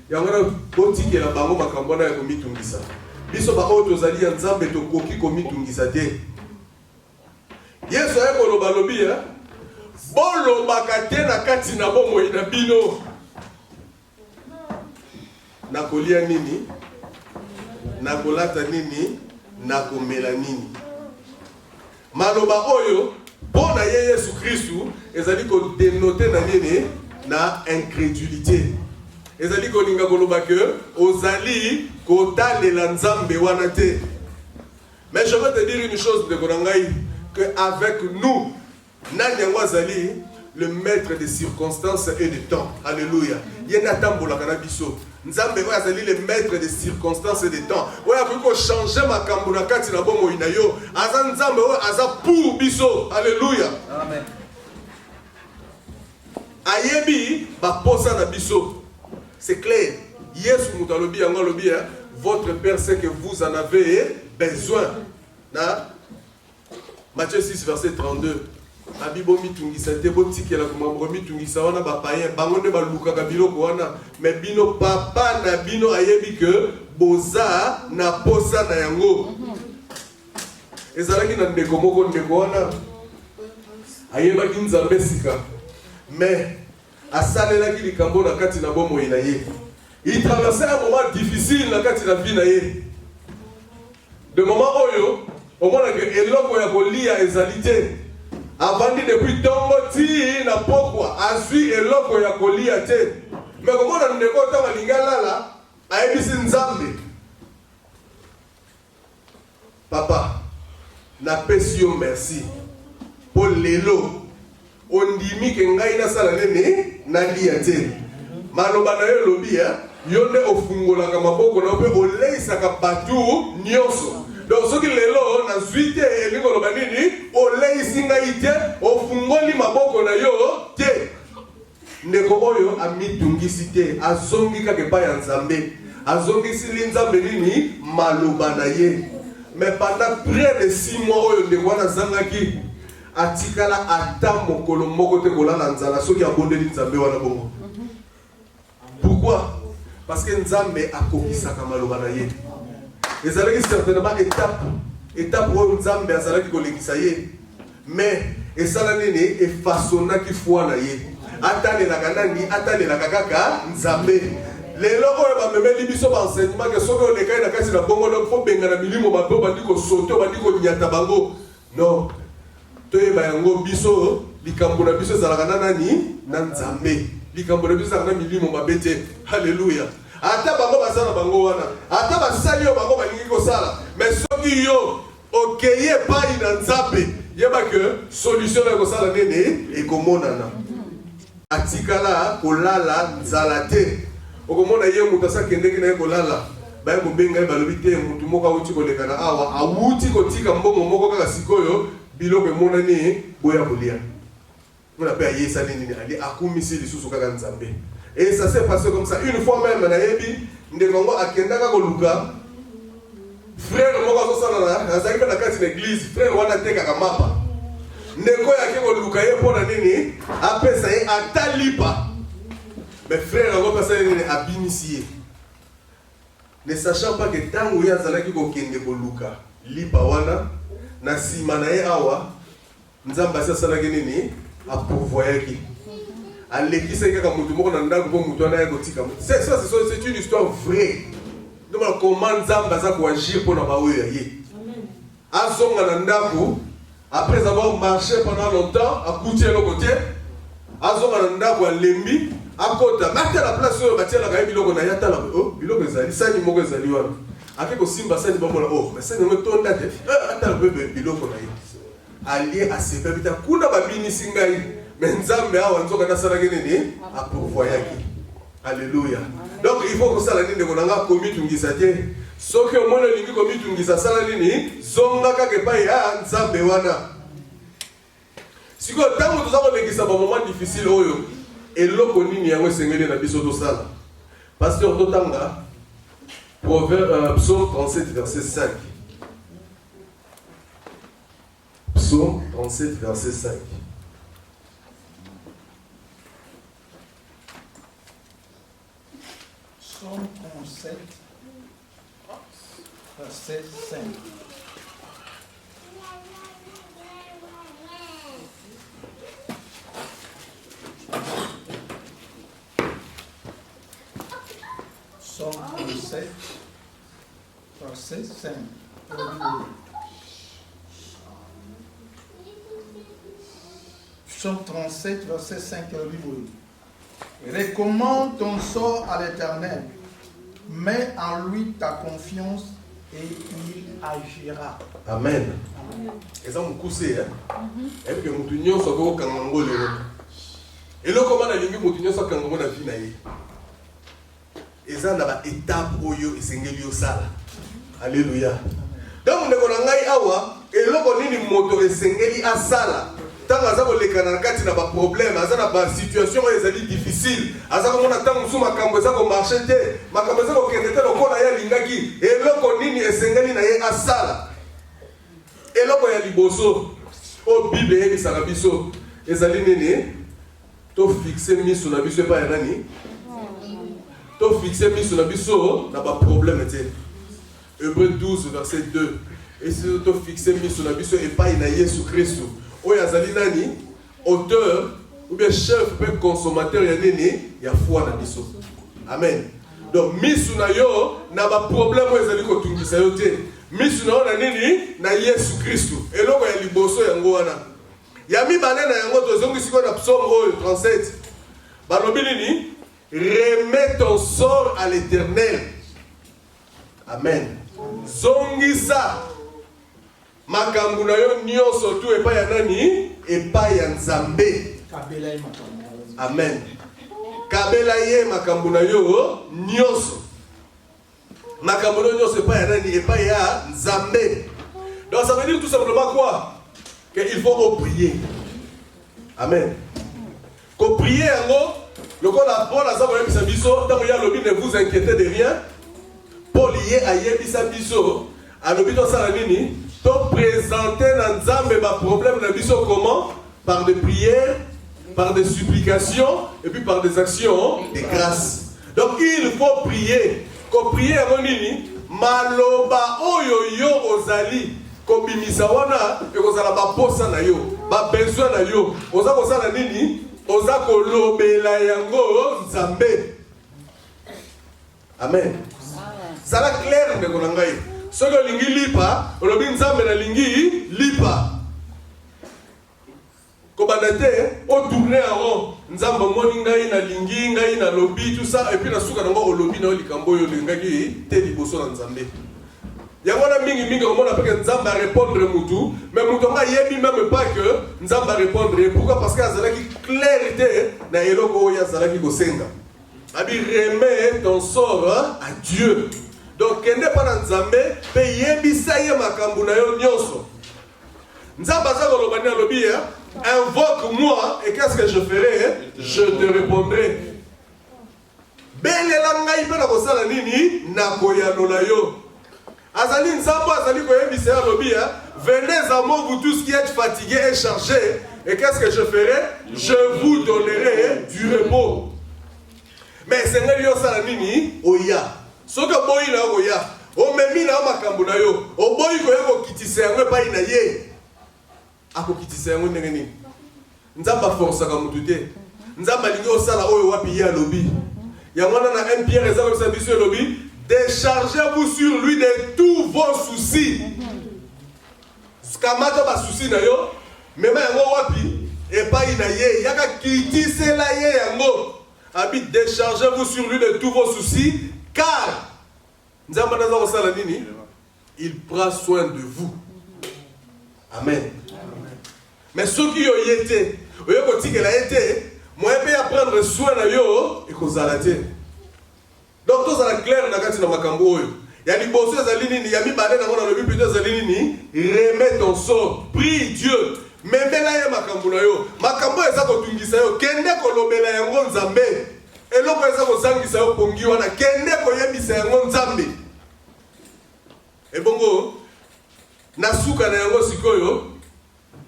yango na botikela bango makambo na ya komitungisa biso ba oyo tozali ya Nzambe tokoki komitungisa te. Yesu aye koloba lobi ya bolobaka te na kati na bomoi na bino nakolia nini nakolata nini nakomela nini maloba oyo pona ye Yesu Kristu ezali ko dénoter na nini na incrédulité ezali ko linga koloba ke ozali kotalela Nzambe wana te. Mais je veux te dire une chose de konangai que avec nous nani yango azali le maître des circonstances et du temps. Alléluia. Yena tambola kana biso. Nzambe oyo azali le maître des circonstances et du temps. Oyo akoki changer makambo na kati na bomo ina yo. Aza Nzambe oyo aza pour biso. Alléluia. Amen. Ayebi ba posa na biso. C'est clair. Yesu mutalobi yango lobi votre Père sait que vous en avez besoin. Na Matthieu 6 verset 32. Abibo mitungisa te botikela komambo mitungisa wana ba païen bango nde balukaka biloko wana mais bino papa na bino ayebi que boza na posa na yango ezalaki na ndeko moko ndeko wana ayebaki Nzambe sika mais asalelaki likambo na kati na bomoi na ye il traversait un moment difficile na kati na vie na ye de moment oyo omona ke eloko ya kolia ezali te avandi depuis tongo ti na pokwa azwi eloko ya kolia te mais komona ndeko tanga lingalala ayebisi Nzambe papa napesi yo merci po lelo ondimi ke ngai nasala nene nalia te maloba na yo lobi yo nde ofungolaka maboko na mpe oleisaka batu nyonso. Donc ce qui est là, na suite et lingo lo banini, ole isinga ite, ofungoli maboko na yo te. Ndeko oyo amitungisi te, azongi kake pa ya Nzambe. Azongi sili Nzambe nini maloba na ye. Mais pendant près de 6 mois oyo ndeko wana zangaki atikala ata mokolo moko te kolala nzala soki abondeli Nzambe wana bongo. Pourquoi? Parce que Nzambe akokisaka maloba na ye. Ezalaki certainement étape où Nzambe azalaki kolekisa ye mais esala nini efasonaki foi na ye atalelaka nani atalelaka kaka Nzambe Les locaux va me mettre biso enseignement que soki on est na kasi na bongo donc faut benga na milimo mabo bandiko soto bandiko nyata bango. Non. Toye ba yango biso likambo na biso zalaka nani na Nzambe. Likambo na biso zalaka na milimo mabete. Alléluia. Ata bango basala bango wana. Ata basali yo bango balingi ko sala. Mais soki yo okeye pa ina Nzambe, yeba que solution na ko sala nene e komonana. Atikala kolala nzalate. Okomona ye mutasa kendeki na kolala. Ba ko benga balobi te mutu moko uti ko lekana awa awuti ko tika mbongo moko kaka sikoyo biloko monani boya kolia. On appelle Yesa nini ali akumisi lisusu kaka Nzambe. Et ça s'est passé comme ça. Une fois même, nayebi ndekongo akendaka koluka frère moko azosala na zaki na kati na église, frère wana tekaka mapa. Ndeko yake koluka ye pona nini apesa ye atalipa. Mais frère ngo pesa nini abinisiye. Ne sachant pas que tango ya zalaki ko kende koluka lipa wana na sima na ye awa Nzamba sasa la nini a pourvoyaki. C'est une histoire vraie. Donc comment Nzamba za ko agir pour na baoyo ye. Azonga na ndako après avoir marché pendant longtemps à Koutié le côté. Azonga na ndako a lembi akota mata la place oyo batia la kayebi loko na yata la biloko ezali sani moko ezali wana. Akeko simba sani ba mona mais sani ngo tonda te ata bebe biloko na ye. Allié à ses bébés kuna babini singai. Mais Nzambe awa nzoka na sala nini a pourvoyaki. Alléluia. Donc il faut que ça la nini ko nanga komi tungisa te. Soki o mona lingi komi tungisa sala nini zonga ka ke pa ya Nzambe wana. Siko tango tozako lekisa ba moment difficile oyo eloko nini yango sengeli na biso to sala. Pasteur Totanga Psaume 37 verset 5. Psaume 37 verset 5. Psaume 37, verset 5. Psaume 37, verset 5. Psaume 37, verset 5. Recommande ton sort à l'Éternel, mets en lui ta confiance et il agira. Amen. Et ça me cousse, hein? Et puis, mon union soit au Kangango. Et là, comment la ligne, mon union soit Kangango na vie na ye. Et ça, on a une étape où yo et sengeli sala. Alléluia. Donc, on a awa et là, on a une moto et sengeli a sala. Tant que ça les canards na ba problème, azana ba situation ezali difficile. Azaka mona tant musu makambo za ko marcher te, makambo za ko kende te lokola ya lingaki. Et loko nini esengeli na ye asala. Et loko ya liboso o Bible yebi sala biso ezali nini to fixer miso na biso pa ya nani. To fixer miso na biso na ba problème te. Hébreux 12 verset 2. Et si to fixer miso na biso e pa na Yesu Christ. Oya zali nani auteur ou bien chef ou bien consommateur ya nini ya foi na biso. Amen. Donc misu na yo na ba problème ezali ko tungisa yo te. Misu na yo na nini na Yesu Kristo. Eloko ya liboso yango wana. Ya mibale na yango tozongi siko na psaume oyo 37. Balobi nini? Remets ton sort à l'Éternel. Amen. Zongisa makambo na yo nyonso tu epai ya nani epai ya Nzambe. Amen. Kabela ye makambo na yo nyonso. Makambo na yo nyonso epai ya nani epai ya Nzambe. Donc ça veut dire tout simplement quoi? Qu'il faut prier. Amen. Ko prier yango lokola Paul azaba yebisa biso tango ya lobi ne vous inquiétez de rien. Paul ye ayebisa biso alobi to sala nini? To présenter dans Nzambe ba problème na biso comment? Par des prières, par des supplications et puis par des actions de grâce. Donc il faut prier. Ko prier avant nini? Maloba oyo yo ozali ko bimisa wana e kozala ba posa na yo, ba besoin na yo. Oza kozala nini? Oza ko lobela yango Nzambe. Amen. Ça la clair de konangai. Ce que lingi lipa, olobi nzambe na lingi lipa. Kobandate, o tourner en rond. Nzambe moni ngai na lingi ngai na lobi tout ça et puis na suka nango olobi na likambo yo lingaki te liboso na nzambe. Yangona mingi on a fait que nzamba répondre mutu, mais mutu nga yebi même pas que nzamba répondre. Pourquoi? Parce que azalaki clarité na eloko ya azalaki kosenga. Abi remet ton sort à Dieu. Donc kende pa na nzambe pe yebi sa ye makambu na yo nyonso. Nzamba za koloba ni alobi invoque-moi et qu'est-ce que je ferai? Je te répondrai. Belela ngai pe na kosala nini na koyanola yo. Azali nzambo azali koyebisa ya lobi venez à moi vous tous qui êtes fatigués et chargés et qu'est-ce que je ferai? Je vous donnerai du repos. Mais c'est ngeli yo sala nini oya. Soki boyi na oya o memi na makambo na yo o boyi ko yako kitisa yango pa ina ye ako kitisa yango ndenge nini nzamba force ka mutu te nzamba lingi osala oyo wapi ya lobi yango na 1 Pierre ezako bisa biso lobi déchargez-vous sur lui de tous vos soucis. Skamata ba souci na yo, mema yango wapi et pas inaye, yaka kitise la ye yango. Abi déchargez-vous sur lui de tous vos soucis car nzamba naza kosala nini? Il prend soin de vous. Amen. Mais ceux qui ont été, oyo kotikela été, moi pe ya prendre soin na yo et kozala te. Donc tout ça est clair dans kati na makambo oyo. Ya liboso ezali nini ya mibale na ngona lobi plutôt ezali nini remets ton sort. Prie Dieu. Memela ye makambo na yo. Makambo eza kotungisa yo kende kolobela yango nzambe. Eloko eza kozangisa yo pongi wana kende koyebisa yango nzambe. Ebongo na suka na yango sikoyo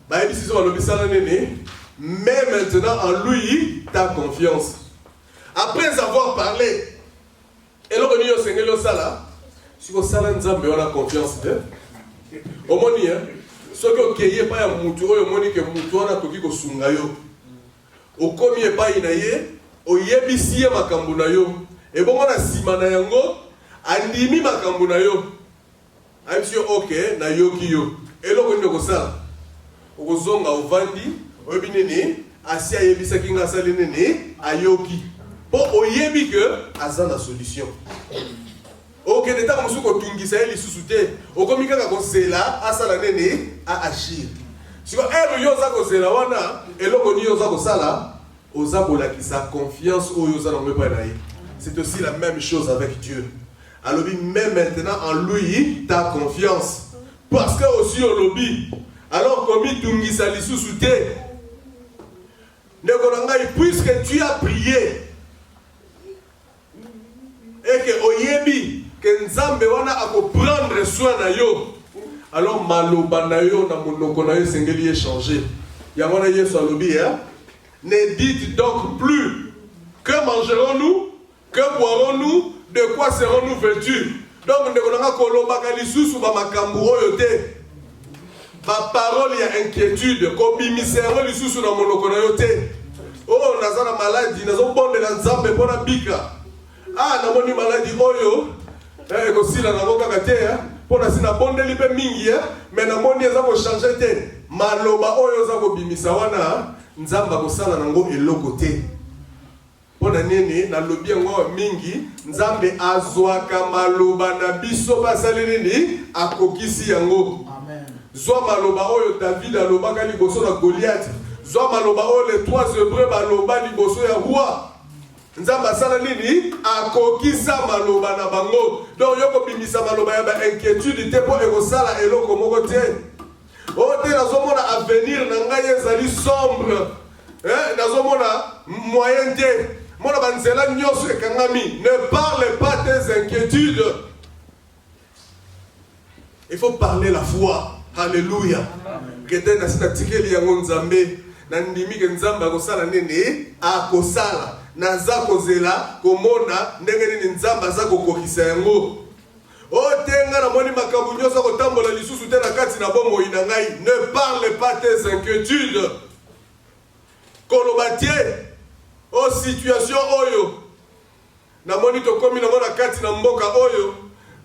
ba yebisi so lobi sala nini mais maintenant en lui ta confiance. Après avoir parlé et l'on dit au Seigneur sala, si vous salez nzambe on a confiance de. Au moni ce que kiye pas ya mutu oyo moni ke mutu wana toki ko sunga yo. O komi e pa inaye, o yebisi ye makambo na yo. E bongo na sima na yango andimi makambo na yo. Ayebisi yo OK na yoki yo. E loko ndi ko sala. O kozonga ovandi, oyebi nini asi ayebisa kinga sali nini ayoki. Pour oyebi que azana solution. Ok, n'eta comme si on tungisa eli susute. O komi kaka kosela asala nene a agir. Si ko ero yoza kosela wana eloko ni yoza kosala oza kolakisa confiance o yoza na mwepa na ye. C'est aussi la même chose avec Dieu. Alors même maintenant en lui ta confiance. Parce que aussi au lobby alors komi tungisa li susute. Puisque tu as prié et que oyebi que nzambe wana ako prendre soin na yo alors maloba na yo na monoko na yo sengeli échanger yango na Yesu alobi ne dites donc plus que mangerons-nous, que boirons-nous, de quoi serons-nous vêtus. Donc ndeko nanga kolobaka lisusu ba makambo oyo te ba parole ya inquiétude ko bimisa yango lisusu na monoko na yo te. Oh nazana maladie nazo bondela nzambe pona bika. Ah, namoni maladie oyo ekosila nango kaka te mpona si nabondeli mpe mingi me namoni eza kochange te maloba oyo eza kobimisa wana nzambe akosala nango eloko te mpona nini nalobi yango mingi nzambe azwaka maloba na biso mpe asali nini akokisi yango. Zwa maloba oyo David alobaka liboso na Goliath, zwa maloba oyo les 3 Hébreux baloba liboso ya roi nzamba sala nini akokisa maloba na bango. Donc yoko bimisa maloba ya ba inquiétude te po ekosala eloko moko te. O te nazomona avenir na ngai ezali sombre. Nazomona moyen te. Mona banzela nyonso ekangami. Ne parle pas tes inquiétudes. Il faut parler la foi. Alléluia. Kete na sina tikeli yango nzambe na ndimi ke nzamba akosala nini akosala. Naza kozela komona ndenge nini nzamba aza kokokisa yango. O tenga na moni makambo nyonso kotambola lisusu te na kati na bomoi na ngai. Ne parle pas tes inquiétudes. Koloba tie o situation oyo namoni tokomi nango na kati na mboka oyo,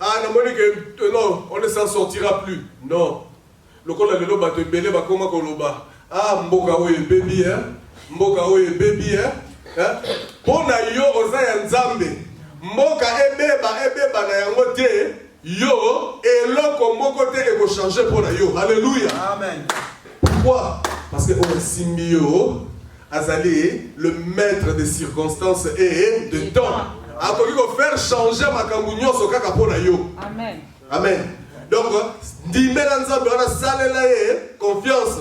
ah namoni que non, on ne s'en sortira plus. Non. Lokola lelo bato ebele bakoma koloba, ah mboka oyo baby hein, mboka oyo baby hein. Pona yo oza ya Nzambe, mboka ebeba na yango te, yo eloko moko te eko changer pona yo. Alléluia. Amen. Pourquoi? Parce que on simbi yo azali le maître des circonstances et de temps. Akoki ko faire changer makambu nyonso kaka pona yo. Amen. Amen. Donc ndimela Nzambe wana salela ye confiance.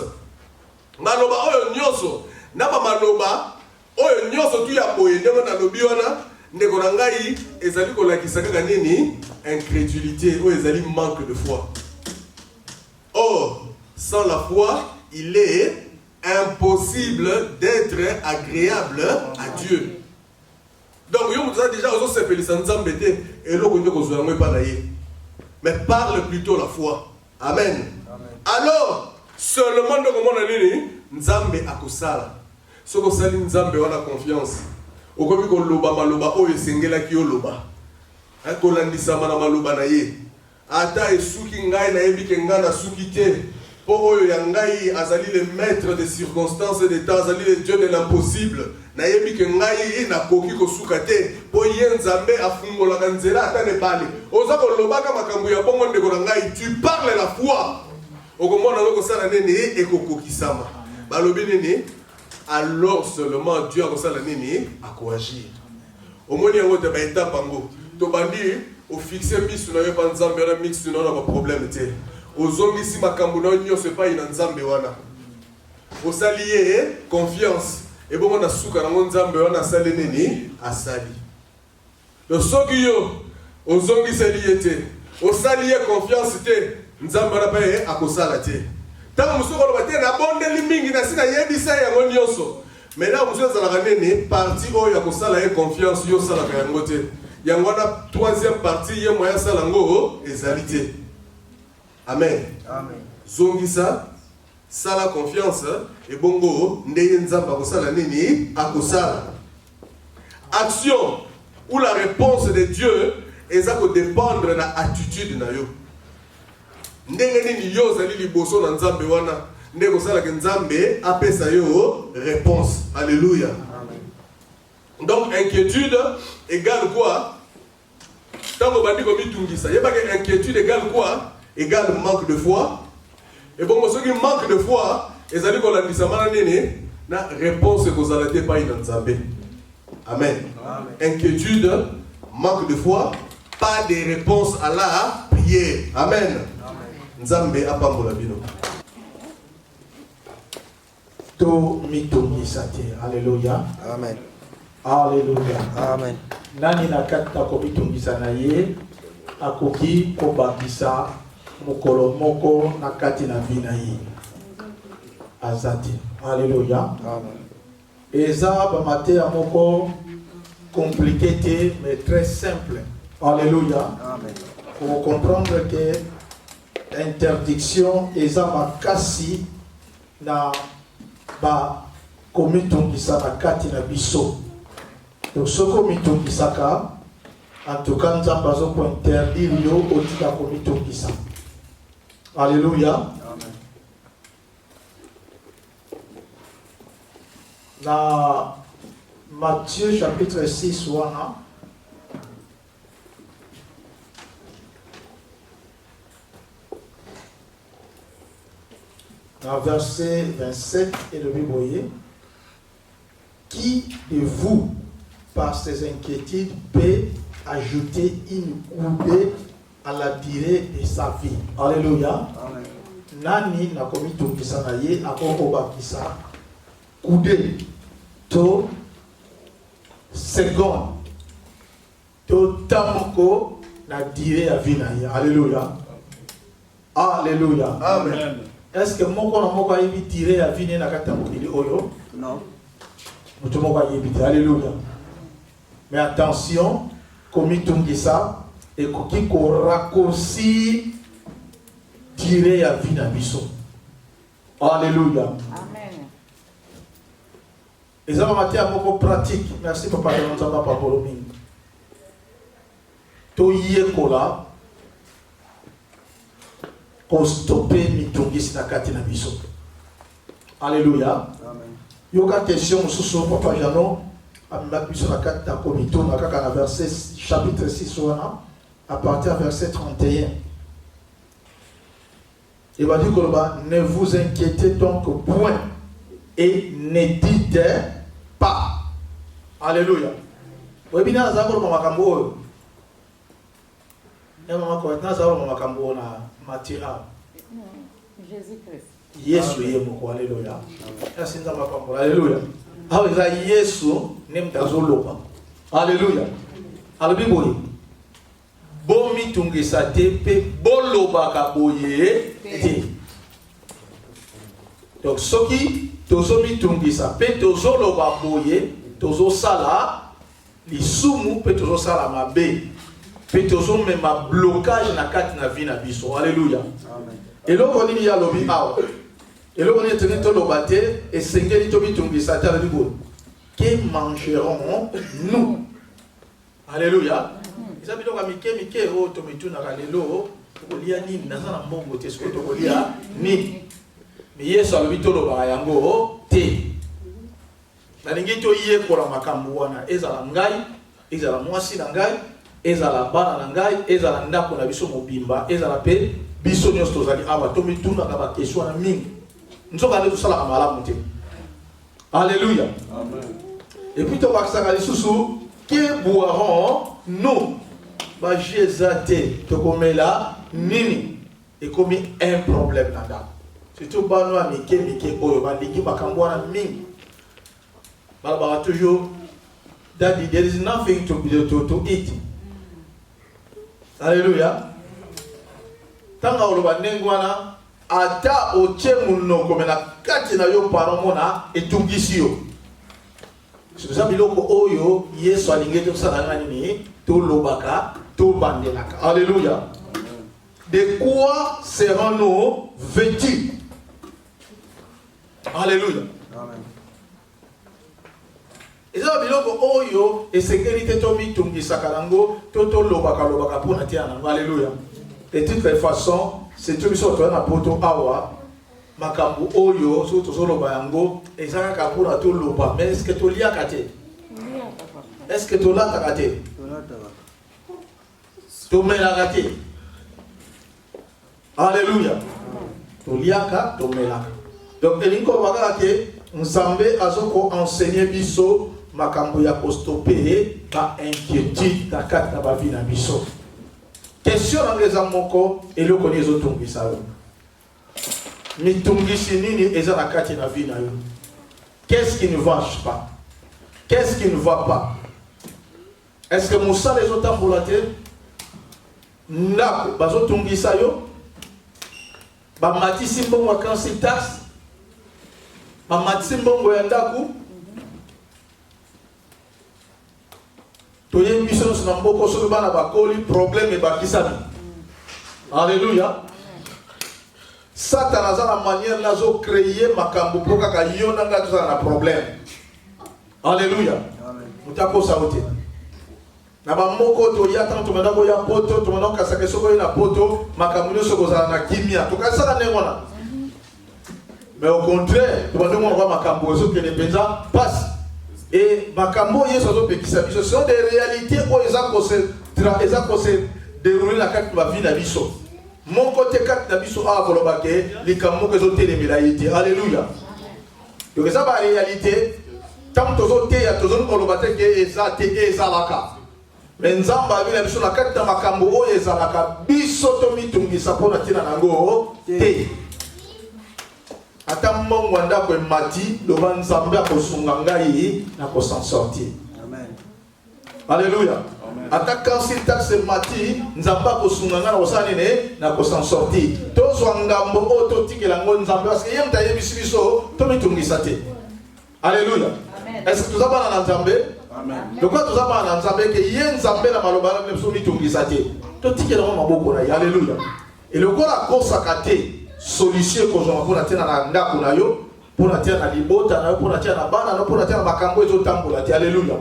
Maloba oyo nyonso na ba maloba oyo nyonso tu ya boye ndenge na lobi wana ndeko na ngai ezali kolakisa kaka nini incrédulité oyo ezali manque de foi. Or sans la foi il est impossible d'être agréable à Dieu. Donc yo mutza déjà ozo sepelisa Nzambe te eloko ndeko zo yango pa na ye. Mais parle plutôt la foi. Amen. Amen. Alors seulement ndeko mona nini Nzambe akosala. Soko sali Nzambe wana confiance. Okomi ko loba maloba oyo esengelaki yo loba. Kolandisama na maloba na ye. Ata esuki ngai na yebike ngai na suki te. Po oyo ya ngai azali le maître des circonstances et des temps, azali le Dieu de l'impossible. Na yebike ngai na koki ko suka te. Po ye Nzambe afungolaka nzela ata ne bale. Oza ko lobaka makambo ya bongo ndeko na ngai, tu parles la foi. Okomona loko sala nene ekokokisama. Balobi nene alors seulement Dieu a kosala nini akoagir. Omoni yango te ba étape ngo. To bandi o fixer misu na yo pa Nzambe na mix na ba problème te. Ozongisi makambo na nyonso pa ina Nzambe wana. Osaliye confiance. Et bon on a suka na Nzambe wana sali nini asali. Donc soki yo ozongisi liete. Osaliye confiance te Nzambe na pa akosala te. Tant que nous avons été abondé mingi na sina yebisa yango nyonso. Mais là vous êtes à la nene partie oyo akosala ye confiance yo sala ka yango te. Yango na troisième partie ye moya sala ngo ezalité. Amen. Amen. Zongisa sala confiance et bongo ndeye Nzamba akosala nini akosala. Action ou la réponse de Dieu ezako dépendre na attitude na yo. Ndenge nini yo zali liboso na Nzambe wana ndeko sala ke Nzambe apesa yo réponse. Alléluia. Amen. Donc inquiétude égale quoi? Tango bandi ko mitungisa yeba ke inquiétude égale quoi? Égale manque de foi. Et bon ceux qui manque de foi ezali ko landisa mana nene na réponse ko zala te pa ina Nzambe. Amen. Amen. Inquiétude, manque de foi, pas de réponse à la prière. Amen. Nzambe apambola bino. To mitungisa te. Alléluia. Amen. Alléluia. Amen. Nani na kata ko mitungisa na ye akoki ko bakisa mokolo moko na kati na vie na ye. Azati. Alléluia. Amen. Eza ba mateya moko compliqué te mais très simple. Alléluia. Amen. Pour comprendre que interdiction eza makasi na ba komitungisa na kati na biso. Donc soko mitungisaka en tout cas Nzambe azoko interdire yo otika komitungisa. Alléluia. Amen. Na Matthieu chapitre 6 wana dans verset 27 et le Bible, qui de vous, par ses inquiétudes, peut ajouter une coudée à la durée de sa vie? Alléluia. Amen. Nani na komitungisa na ye akoko bakisa coudée to seconde to tamoko na durée ya vie na ye. Alléluia. Alléluia. Amen. Est-ce que moko na moko ayebi tirer ya vie na kati ya mokili oyo? Non. Mutu moko ayebi te. Alléluia. Mais attention, komitungisa ekoki ko raccourcir tirer ya vie na biso. Alléluia. Amen. Eza ba matière moko pratique. Merci papa de Nzamba Papa Mingi. to yekola ko stopper mitungisi na kati na biso. Alléluia. Amen. Yoka question sous papa Jano avec biso na kati na komito na kaka na verset chapitre 6 wana à partir du verset 31. Il va dire que ne vous inquiétez donc point et ne dites pas. Alléluia. Oui, bien, nous avons makambo. Et maman, quand nous avons makambo na matira. Jésus-Christ. Yesu yemo. Alléluia. Merci nous avons makambo. Alléluia. Ah oui, ça Yesu nem tazoloba. Alléluia. Alléluia. Bomi tungisa tepe boloba kaboye te. Donc ce qui tozomi tungisa pe tozoloba boye tozo sala lisumu pe tozo sala mabe pe tozo mema blocage na kati na vie na biso. Alléluia. Amen. Et loko nini ya lobi awa. Et loko nini teni to lobate et sengeli to bitungisa ta libo. Que mangerons nous? Alléluia. Isa biloko mike o to mituna kalelo kolia nini nazana mbongo te sko to kolia ni. Mais Yesu alobi to loba yango te. Nalingi to ye kola makambo wana ezala ngai, ezala mwasi na ngai, ezala bana na ngai, ezala ndako na biso mobimba, ezala pe biso nyonso tozali awa to mituna ka ba question na mingi. Nzoka nde tosala malamu te. Alléluia. Amen. Et puis to bakisaka lisusu que boirons nous ba Jésus to komela nini et comme un problème là-dedans. Surtout bano mike oyo ba ligi makambo wana mingi. Baba toujours daddy there is nothing to eat. Alléluia. Tanga oloba nengwana ata oche munoko mena kati na yo paromona etungisi yo. C'est ça biloko oyo Yesu alingete kusala nini to lobaka to bandelaka. Alléluia. De quoi serons-nous vêtus? Alléluia. Amen. Et ça biloko oyo et sécurité to mitungisa karango to lobaka pona tia nango. Alléluia. De toute façon, c'est tout biso to na poto awa makambu oyo so to loba yango ezaka kapura to loba mais est-ce que to liaka te? Est-ce que to lata kate? To melaka te. Alléluia. To liaka to melaka. Donc elinko baka ke nzambe azoko enseigner biso makambu ya ko stopper ba inquiétude na kati na ba vie na biso. Question na ngeza moko eloko ni ezotungisa yo. Mitungisi nini eza na kati na vie na yo? Qu'est-ce qui ne va pas? Qu'est-ce qui ne va pas? Est-ce que Moussa les autres ambulatés? Ndako bazotungisa yo? Ba matisi mbongo kansi tax? Ba matisi mbongo ya ndako? Toye biso na mboko so bana bakoli problème ba kisami. Alléluia. Satan a la manière nazo créer makambo pour kaka yona nga tozala na problème. Alléluia. Amen. Mutako sauté. Na ba moko to ya tanto mandako ya poto to mandako kasaka soko na poto makambo nyo soko za na kimia. To kasaka nengona. Mais au contraire, to mandako ngwa makambo so que les penza passe. Et makambo yeso zo pekisa biso sont des réalités où eza ko se dérouler la carte de la vie na biso. Mon côté carte na biso a kolobake likambo ke zo telemela yité. Alléluia. Donc ça ba réalité tant tozo te ya tozo kolobate ke ezate ezalaka. Mais nzamba bi na biso na carte na makambo o ezalaka biso to mitungisa pona tina nango te. Ata mbongo ndako emati loba nzambe akosunga ngai na ko s'en sortir. Amen. Alléluia. Ata kansi taxe mati nzambe akosunga ngai na ko sanene na ko s'en sortir. Tozwa ngambo o to tikela ngo nzambe parce que yemta yebisi biso to mitungisa te. Alléluia. Est-ce que tu as pas nzambe? Amen. De quoi tu as pas nzambe que yen nzambe na maloba na biso mitungisa te. To tikela ngo maboko na. Alléluia. Et le quoi la course akate solution ko zo pour atena na ndako na yo pour atena na libota na yo pour atena na bana na pour atena makambo ezo tambola te. Alléluia.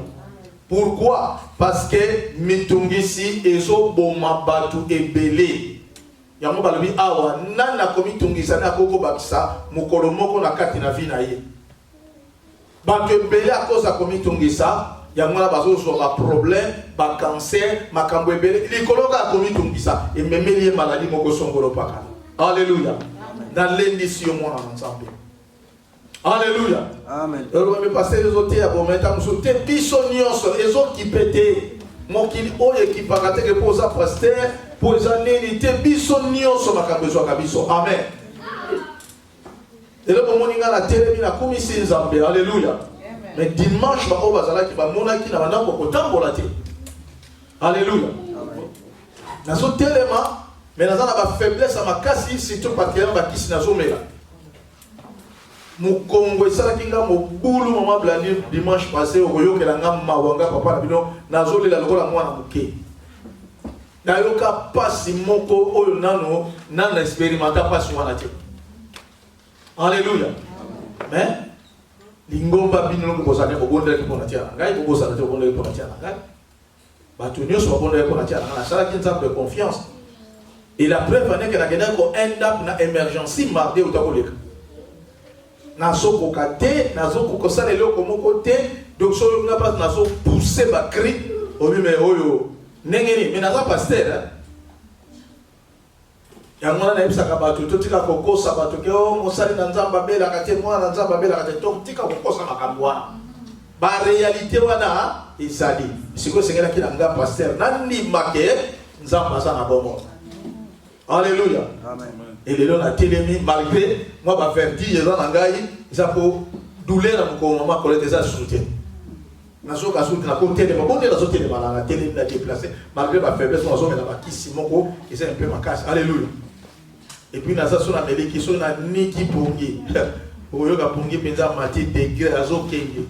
Pourquoi? Parce que mitungisi ezo boma batu ebele. Yango balobi awa nana komitungisa na koko bakisa mukolo moko na kati na vie na ye. Batu ebele a cause ya komitungisa yango na bazo so ba problème, ba cancer, makambo ebele likolo ka komitungisa ememeli maladie moko songolo paka. Alléluia. Dans l'indice yo mwana nzambe. Alléluia. Amen. Alors me passer les autres à bon maintenant nous te biso nyonso ezo kipete mokili oye kipakate ke poza pasteur poza nini te biso nyonso makambo zo kabiso. Amen. Et là pour moninga la télé na komisi nzambe. Alléluia. Mais dimanche ba obazala ki ba monaki na bana ko tambola te. Alléluia. Nazo telema mais nazo na ba faiblesse à makasi surtout particulièrement ba kisi nazo mela. Mukongo esala kinga mobulu mama blandi dimanche passé oyoke la ngamba wanga papa na bino nazoli la lokola mwana muke na yoka pasi moko oyo nano nana experimenta pasi wana te. Alléluia. Mais lingomba bino ko bosane ko bonde ko na tia ngai ko bosane ko bonde ko na tia ngai batu nyoso ko bonde ko na tia na sala kinza de confiance et la preuve est que la gena ko end up na emergency mardi utakoleka nazo kokate nazo kokosala eloko moko te donc so nga pas nazo pousser ba cri obi me oyo nengeni mais naza pasteur ya mwana na ibisa kabatu to tika kokosa bato ke o mosali na nzamba bela kate mwana na nzamba bela kate to tika kokosa makambo wana ba réalité wana ezali siko sengela kila nga pasteur nandi make nzamba sana bomo. Alléluia. Amen. Et les gens ont télémi malgré moi ba vertige dans ngai ça pour douleur na ko mama collecte ça soutien. Na so ka soutien na ko télé ba bonde la so télé na télé na déplacer malgré ba faiblesse moi so me na ba kisi moko et c'est un peu ma casse. Alléluia. Et puis na ça so na meli ki so na niki pongi. Oyo ka pongi penza mati degré azo kenge.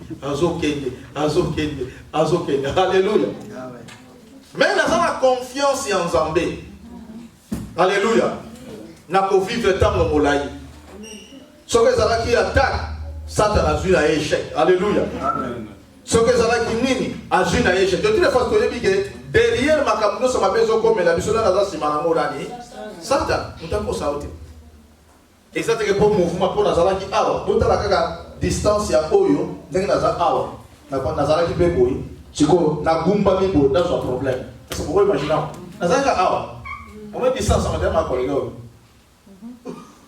Alléluia. Amen. Mais na ça la confiance en Nzambe. Alléluia. Na ko vivre tant de molai. Ce que ça qui attaque, Satan a vu un échec. Alléluia. Amen. Ce que ça qui nini a vu un échec. De toutes les façons que je derrière ma capuno ça m'a besoin comme la mission là dans simana molani. Satan, nous t'avons ça ôté. Et ça c'est pour mouvement pour Nazara qui awa. Tout la kaka distance ya oyo, ndenge Nazara awa. Na kwa Nazara qui peut boy. Chiko na gumba mi boy, that's a problème. C'est pourquoi imaginez. Nazara awa. Combien de distance ça m'a collègue?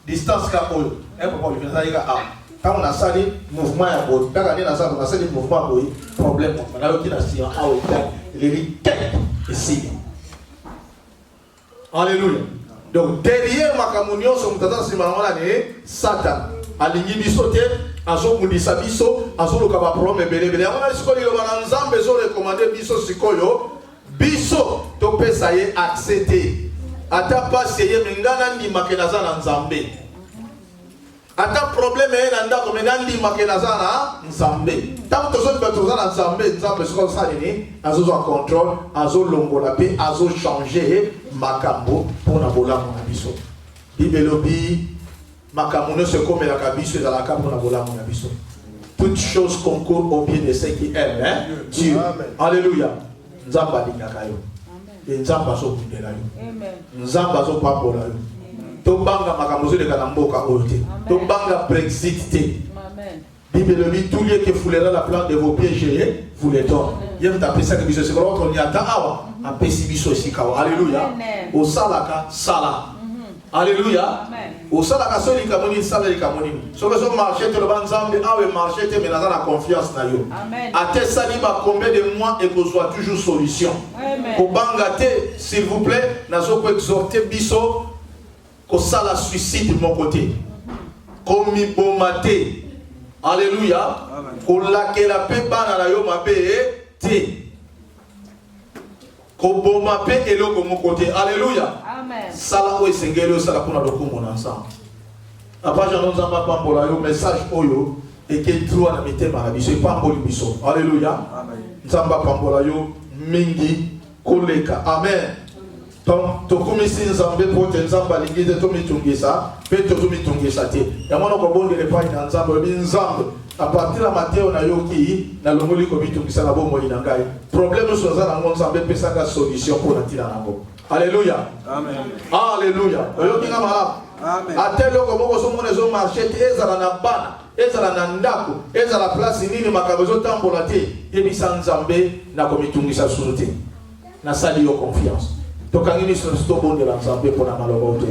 Distance ka oyo. Un peu pour le faire ça a. Quand on a sali mouvement ya boy, quand on a ça on a sali mouvement boy, problème. On a qui na si en haut l'hérité ici. Alléluia. Donc derrière ma communion sur mutata simana ne Satan alingi biso te azo mundisa biso azo lokaba problème belebele. On a sikoli lo bana nzambe zo recommander biso sikoyo biso to pesa ye accepter. Ata pas yeye mengana ndi makenaza na nzambe. Ata problème ena ndako mengana ndi makenaza na nzambe. Tant que zo batoza na nzambe, nzambe siko sa nini, azo zo contrôle, azo longola pe, azo changer makambo pour na bolamu na biso. Bibelobi makambo ne se comme la kabiso za la kambo na bolamu na biso. Toutes choses concourent au bien de ceux qui aiment, hein? Dieu. Alléluia. Nzamba lingaka yo. Et nzamba so kundela yo. Amen. Nzamba so pambola yo. To banga makambo zo de kana mboka oyote. To banga Brexit te. Amen. Bible dit tout lieu que foulera la plante de vos pieds, je vous les donne. Yem ta pesa que biso se ko on y ata awa, a pesi biso sikawa. Alléluia. O salaka sala. Alléluia. Au salaka so li kamoni sala li kamoni. So que so marché te le banzambe awe marché te menaza la confiance na yo. Amen. Ate sali ba combien de mois et que soit toujours solution. Amen. Ko bangate s'il vous plaît, nazo ko exhorter biso ko sala suicide de mon côté. Komi bomate. Alléluia. Ko lakela pe bana na yo mabe te. Ko boma pe eloko mon côté. Alléluia. Amen. Sala o esengelo sala kuna lokumo na ensemble. Après j'en nous envoie pas pour le message oyo et que droit na mitema na biso pas pour biso. Alléluia. Amen. Nzamba pambola yo mingi koleka. Amen. Donc to komisi nzambe pour te nzamba lingise to mitungisa pe to mitungisa te. Ya mwana ko bonde le pa na nzambe bi nzambe à partir de matin on a yoki na longoli ko bitungisa na bomoi na ngai problème so za na ngonza mbe pesa ka solution pour natila nango. Alléluia. Amen. Alléluia. Oyoki na mala. Amen. Atelo ko moko so mona zo marché ezala na bana, ezala na ndako, ezala place nini makabezo tambola te, yebisa nzambe na ko mitungisa suluté. Na sali yo confiance. Tokangi ni so sto bon de la nzambe pour na maloba oto.